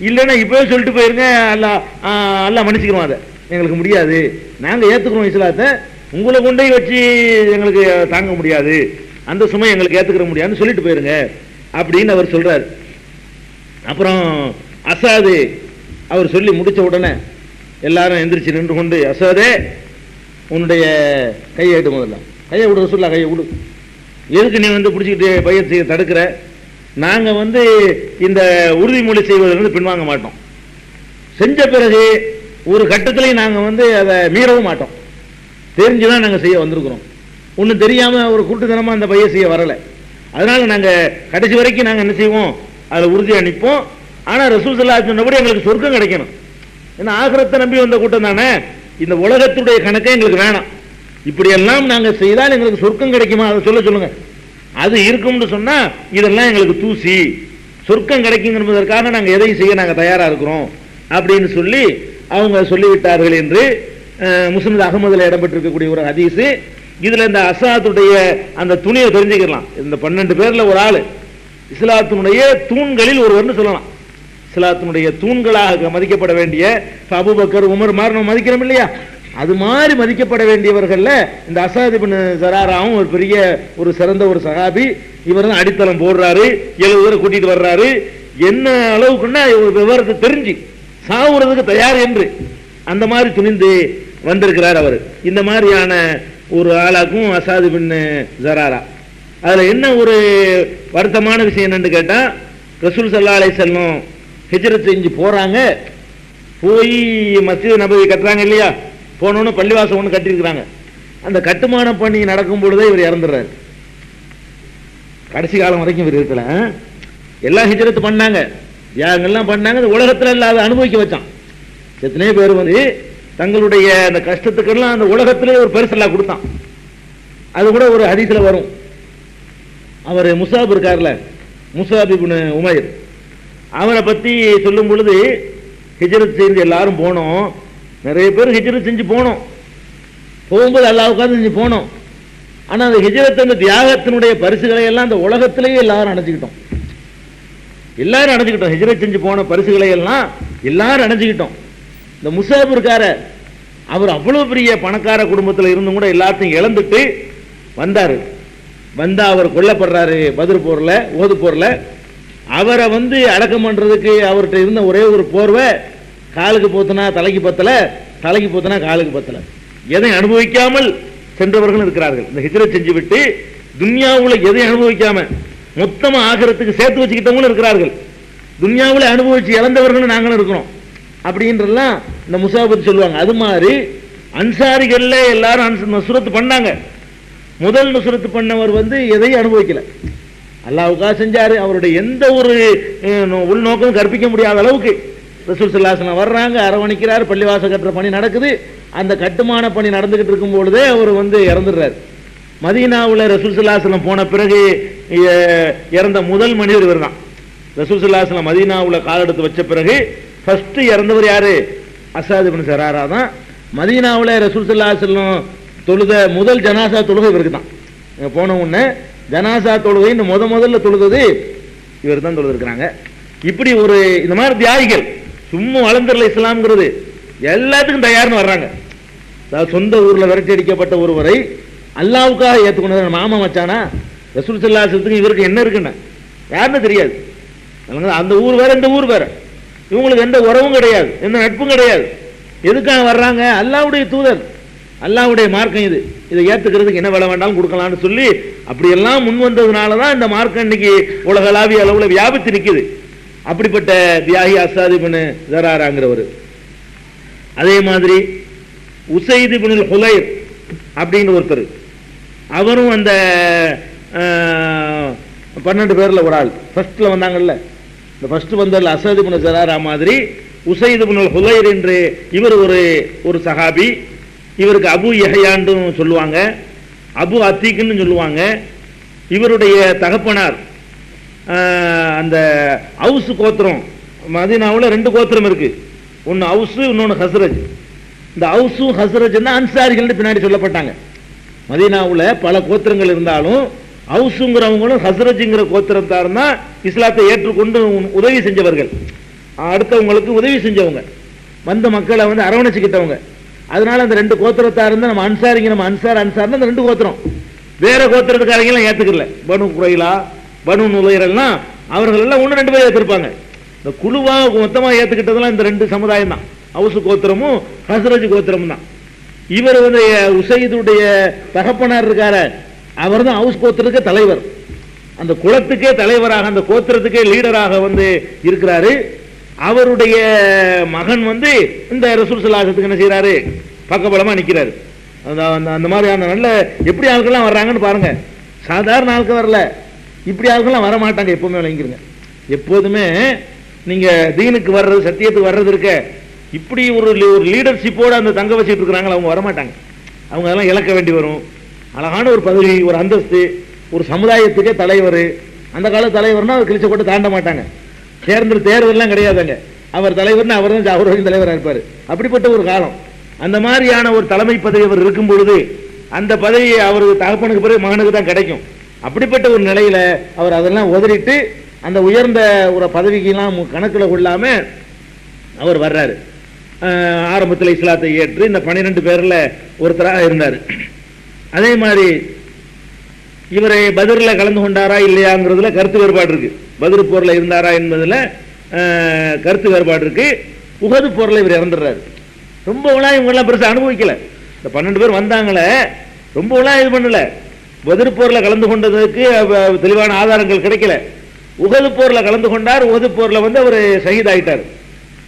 இல்லைன்னா இப்பவே சொல்லிட்டு போயிருங்க, அல்லாஹ் மன்னிச்சுக்கிறோம், அதை எங்களுக்கு முடியாது, நாங்க ஏத்துக்கிறோம் இஸ்லாத்தை, உங்களை கொண்டே வச்சு எங்களுக்கு தாங்க முடியாது, அந்த சுமை எங்களுக்கு ஏத்துக்கிற முடியாதுன்னு சொல்லிட்டு போயிருங்க அப்படின்னு அவர் சொல்றாரு. அப்புறம் அசாது அவர் சொல்லி முடிச்ச உடனே எல்லாரும் எந்திரிச்சு நின்று கொண்டு, அசாதே உன்னுடைய கையை எடு, முதல்ல கையை விடு, ரசூலுல்லாஹ் கையை விடு, எதுக்கு நீ பிடிச்சிக்கிட்டு பையத் செய்ய தடுக்கிற, நாங்க இந்த உறுதிமொழி செய்வதிலிருந்து பின்வாங்க மாட்டோம், செஞ்ச பிறகு ஒரு கட்டத்திலையும் நாங்க அதை மீறவும் மாட்டோம், தெரிஞ்சுதான் நாங்க செய்ய வந்திருக்கிறோம், ஒன்றும் தெரியாம ஒரு கூட்டுத்தனமா அந்த பைய செய்ய வரல, அதனால நாங்க கடைசி வரைக்கும் நாங்க என்ன செய்வோம், அதில் உறுதியா நிற்போம். ஆனா ரசூல் ஸல்லல்லாஹு அலைஹி வஸல்லம் எங்களுக்கு சொர்க்கம் கிடைக்கணும், ஏன்னா ஆகிரத்தை நம்பி வந்த கூட்டம் தானே, இந்த உலகத்துடைய கணக்கே எங்களுக்கு வேணாம், இப்படியெல்லாம் நாங்க செய்தால் எங்களுக்கு சொர்க்கம் கிடைக்குமா, அதை சொல்லுங்க, அது இருக்கும்னு சொன்னா இதெல்லாம் எங்களுக்கு தூசி, சொர்க்கம் கிடைக்கும் என்பதற்காக நாங்க எதையும் செய்ய நாங்க தயாரா இருக்கிறோம் அப்படின்னு சொல்லி அவங்க சொல்லிவிட்டார்கள் என்று முஸ்னத் அஹ்மதுல இடம்பெற்றிருக்கக்கூடிய ஒரு ஹதீஸ். இதுல இந்த அசாத்துடைய அந்த துணியை தெரிஞ்சுக்கலாம். இந்த 12 பேர்ல ஒரு ஆளு இஸ்லாத்தினுடைய தூண்களில் ஒருவர்னு சொல்லலாம். இஸ்லாத்தினுடைய தூண்களாக மதிக்கப்பட வேண்டிய அபூபக்கர், உமர் மாதிரி நம்ம மதிக்கிறோம் இல்லையா, அது மாதிரி மதிக்கப்பட வேண்டியவர்கள்ல இந்த அசாத் இப்னு ஸராராவும் ஒரு பெரிய ஒரு சிறந்த ஒரு சஹாபி. இவர் தான் அடித்தளம் போடுறாரு, 70 பேரை கூட்டிட்டு வர்றாரு, என்ன அளவுக்குன்னா விவரத்தை தெரிஞ்சு சாவுறதுக்கு தயார் என்று அந்த மாதிரி துணிந்து வந்திருக்கிறார் அவர். இந்த மாதிரியான ஒரு ஆளாக்கும் அசாத் இப்னு ஸராரா அதுல என்ன ஒரு வருத்தமான விஷயம் என்னன்னு கேட்டா, ரசூல் ஸல்லல்லாஹு அலைஹி வஸல்லம் ஹிஜ்ரத் செஞ்சு போறாங்க, போய் மஸ்ஜித் நபவி கட்டுறாங்க இல்லையா, போனோன்னு பள்ளிவாசம் ஒன்று கட்டியிருக்கிறாங்க. அந்த கட்டுமான பணி நடக்கும் பொழுதே இவர் இறந்துடுறாரு. கடைசி காலம் வரைக்கும் இவர் இருக்கல. எல்லாம் ஹிஜ்ரத் பண்ணாங்க, தியாகங்கள்லாம் பண்ணாங்க, இந்த உலகத்துல இல்லாத அனுபவிக்க வச்சான். எத்தனையோ பேர் வந்து தங்களுடைய அந்த கஷ்டத்துக்கெல்லாம் அந்த உலகத்திலே ஒரு பரிசெல்லாம் கொடுத்தான். அது கூட ஒரு ஹதீஸ்ல வரும். அவர் முஸாப் இருக்கார்ல, முஸாப் இப்னு உமைர், அவரை பத்தி சொல்லும் பொழுது ஹிஜ்ரத் செஞ்சு எல்லாரும் போனோம், நிறைய பேர் ஹிஜ்ரத் செஞ்சு போனோம், போகும்போது அல்லாஹ்வுக்காக செஞ்சு போனோம். ஆனா அந்த ஹிஜ்ரத் அந்த தியாகத்தினுடைய பரிசுகளை எல்லாம் அந்த உலகத்திலேயே எல்லாரும் அடைஞ்சுக்கிட்டோம். எல்லாரும் அடைஞ்சுக்கிட்டோம். ஹிஜ்ரத் செஞ்சு போன பரிசுகளை எல்லாம் எல்லாரும் அடைஞ்சுக்கிட்டோம். இந்த முஸாப் இருக்கார, அவர் அவ்வளவு பெரிய பணக்கார குடும்பத்தில் இருந்தும் கூட எல்லாத்தையும் இழந்துட்டு வந்தாரு. வந்தா அவர் கொல்லப்படுறாரு பத்ர் போர்ல, ஓது போர்ல. அவரை வந்து அடக்கம் பண்றதுக்கு அவர்கிட்ட இருந்த ஒரே ஒரு போர்வை, காலுக்கு போத்துனா தலைக்கு பத்தல, தலைக்கு போத்துனா காலுக்கு பத்தல. எதை அனுபவிக்காமல் சென்றவர்கள் இருக்கிறார்கள். இந்த ஹிஜ்ரத் செஞ்சு விட்டு துன்யாவுல எதை அனுபவிக்காம மொத்தமா ஆகிறதுக்கு சேர்த்து வச்சுக்கிட்டவங்களும் இருக்கிறார்கள். துன்யாவுல அனுபவிச்சு இழந்தவர்களும் நாங்களும் இருக்கிறோம் அப்படின்றலாம் இந்த முஸாப் பத்தி சொல்லுவாங்க. அது மாதிரி அன்சாரிகள்ல எல்லாரும் நுஸ்ரத் பண்ணாங்க. முதல் நுஸ்ரத் பண்ணவர் வந்து எதையும் அனுபவிக்கல, அல்லாஹ்வுக்காக செஞ்சாரு. அவருடைய எந்த ஒரு உள்நோக்கமும் கற்பிக்க முடியாத அளவுக்கு ரசூல் ஸல்லல்லாஹு அலைஹி வஸல்லம் வர்றாங்க, அரவணைக்கிறார், பள்ளிவாசல் கட்டுற பணி நடக்குது. அந்த கட்டுமான பணி நடந்துகிட்டு இருக்கும் பொழுதே அவர் வந்து இறந்துடுறாரு. மதீனாவுல ரசூல் ஸல்லல்லாஹு அலைஹி வஸல்லம் போன பிறகு இறந்த முதல் மனிதர் இவர் தான். ரசூல் ஸல்லல்லாஹு அலைஹி வஸல்லம் மதீனாவுல கால் எடுத்து வச்ச பிறகு ஃபர்ஸ்ட் இறந்தவர் யாரு? அஸாத் இப்னு ஸராரா தான். மதீனாவுல ரசூல் ஸல்லல்லாஹு அலைஹி வஸல்லம் தொழுத முதல் ஜனாசா தொழுகை இவருக்கு தான். போன உடனே ஜனாசா தொழுகை முதல்ல தொழுது இவர் தான் தொழுதுருக்கிறாங்க. இப்படி ஒரு இந்த மாதிரி தியாகிகள் சும்மா வளர்ந்துடல. இஸ்லாம்ங்கிறது எல்லாத்துக்கும் தயார்னு வர்றாங்க. அதாவது சொந்த ஊர்ல விரட்டி அடிக்கப்பட்ட ஒருவரை அல்லாஹ்வுக்காக ஏற்றுக்கொண்டு மாமா மச்சானா ரசூல் ஸல்லல்லாஹு அலைஹி வஸல்லம் இவருக்கு என்ன இருக்குன்னு யாருன்னு தெரியாது. அந்த ஊர் வேற, இந்த ஊர் வேற, இவங்களுக்கு எந்த உறவும் கிடையாது, எந்த நட்பும் கிடையாது. எதுக்காக வர்றாங்க? அல்லாஹ்வுடைய தூதர், அல்லாஹ்வுடைய மார்க்கம் இது, இதை ஏத்துக்கிறதுக்கு என்ன வேலை வேண்டாலும் கொடுக்கலாம்னு சொல்லி அப்படியெல்லாம் முன் வந்ததுனால தான் இந்த மார்க்கம் இன்னைக்கு உலகளாவிய அளவுல வியாபித்து நிற்குது. அப்படிப்பட்ட தியாகி அஸாத் இப்னு ஸராராங்கிறவர். அதே மாதிரி உஸைத் இப்னுல் ஹுலைர் அப்படின்னு ஒருத்தர், அவரும் அந்த 12 பேர்ல ஒரு ஆள். ஃபர்ஸ்ட்ல வந்தாங்கல்ல, இந்த ஃபர்ஸ்ட் வந்ததுல அஸாத் இப்னு ஸராரா மாதிரி உஸைத் இப்னுல் ஹுலைர் என்று இவர் ஒரு சஹாபி. இவருக்கு அபு யஹ்யான்னு சொல்லுவாங்க, அபு அத்தீக்னு சொல்லுவாங்க. இவருடைய தகப்பனார் அந்த அவுஸ் கோத்திரம். மதீனாவுல 2 கோத்திரம் இருக்கு, ஒன்னு அவுஸ், இன்னொன்னு ஹஸ்ரஜ். இந்த அவுஸும் ஹஸ்ரஜ் அன்சாரிகள் பின்னாடி சொல்லப்பட்டாங்க. மதீனாவுல பல கோத்திரங்கள் இருந்தாலும் அவுஸுங்கிறவங்களும் ஹஸ்ரஜ்ங்கிற கோத்திரத்தார் தான் இஸ்லாத்தை ஏற்றுக்கொண்டு உதவி செஞ்சவர்கள், அடுத்தவங்களுக்கு உதவி செஞ்சவங்க, வந்த மக்களை வந்து அரவணைச்சுக்கிட்டவங்க. அதனால அந்த 2 கோத்திரத்தார் இருந்தா நம்ம அன்சாரிங்க, நம்ம அன்சார்னா அந்த 2 கோத்திரம். வேற கோத்திரத்துக்காரங்க எல்லாம் ஏத்துக்கல. பனு குரைலா, பனு நுலைர் எல்லாம் அவர்கள் எல்லாம் 1-2 பேர் ஏத்திருப்பாங்க. இந்த குழுவா மொத்தமா ஏத்துக்கிட்டதெல்லாம் இந்த 2 சமுதாயம் தான், அவுஸ் கோத்திரமும் ஹஸ்ரஜ் கோத்திரமும் தான். இவர் வந்து உஸைதுடைய தகப்பனார் இருக்காரு, அவர் தான் அவுஸ் கோத்திரத்துக்கு தலைவர், அந்த குலத்துக்கே தலைவராக, அந்த கோத்திரத்துக்கே லீடராக வந்து இருக்கிறாரு. அவருடைய மகன் வந்து இந்த ரசூல் ஸல்லல்லாஹு அலைஹி வஸல்லம் என்ன செய்யறாரு? பக்கபலமா நிக்கிறாரு. அந்த மாதிரியான நல்ல எப்படி ஆட்கள்லாம் வர்றாங்கன்னு பாருங்க. சாதாரண ஆட்கள் வரல, இப்படி ஆட்கள்லாம் வர மாட்டாங்க. எப்பவுமே விளங்கிருங்க, எப்போதுமே நீங்க தீனுக்கு வர்றது, சத்தியத்துக்கு வர்றது இருக்க, இப்படி ஒரு லீடர்ஷிப்போட அந்த தங்க வச்சுட்டு இருக்கிறாங்களா, அவங்க வரமாட்டாங்க. அவங்க அதெல்லாம் இழக்க வேண்டி வரும். அழகான ஒரு பதவி, ஒரு அந்தஸ்து, ஒரு சமுதாயத்துக்கே தலைவர். அந்த கால தலைவர்னா அவர் கிழிச்ச போட்டு தாண்ட மாட்டாங்க. தேர்தல்லாம் கிடையாதுங்க, அவர் தலைவர்னா அவர் தான் அவர் வரைக்கும் தலைவராக இருப்பார். அப்படிப்பட்ட ஒரு காலம். அந்த மாதிரியான ஒரு தலைமை பதவி அவர் இருக்கும் பொழுது அந்த பதவி அவருக்கு தகப்பனுக்கு பிறகு மகனுக்கு தான் கிடைக்கும். அப்படிப்பட்ட ஒரு நிலையில அவர் அதெல்லாம் உதறிட்டு அந்த உயர்ந்த ஒரு பதவிக்கெல்லாம் கணக்கில் கொள்ளாம அவர் வர்றாரு. ஆரம்பத்தில் இஸ்லாத்தை ஏற்று இந்த 12 பேர்ல ஒருத்தராக இருந்தார். அதே மாதிரி இவரை பத்ரில் கலந்து கொண்டாரா இல்லையாங்கிறதுல கருத்து வேறுபாடு இருக்கு. பத்ர் போர்ல இருந்தாரா என்பதுல கருத்து வேறுபாடு இருக்கு. உஹது போர்ல இவர் இறந்துடுறாரு. ரொம்ப இவங்க எல்லாம் பெருசா அனுபவிக்கல. இந்த 12 பேர் வந்தாங்களே, ரொம்ப இது பண்ணல. பத்ர் போர்ல கலந்து கொண்டதுக்கு தெளிவான ஆதாரங்கள் கிடைக்கல. உஹது போர்ல கலந்து கொண்டார். உஹது போர்ல வந்து அவர் ஷஹீத் ஆயிட்டார்.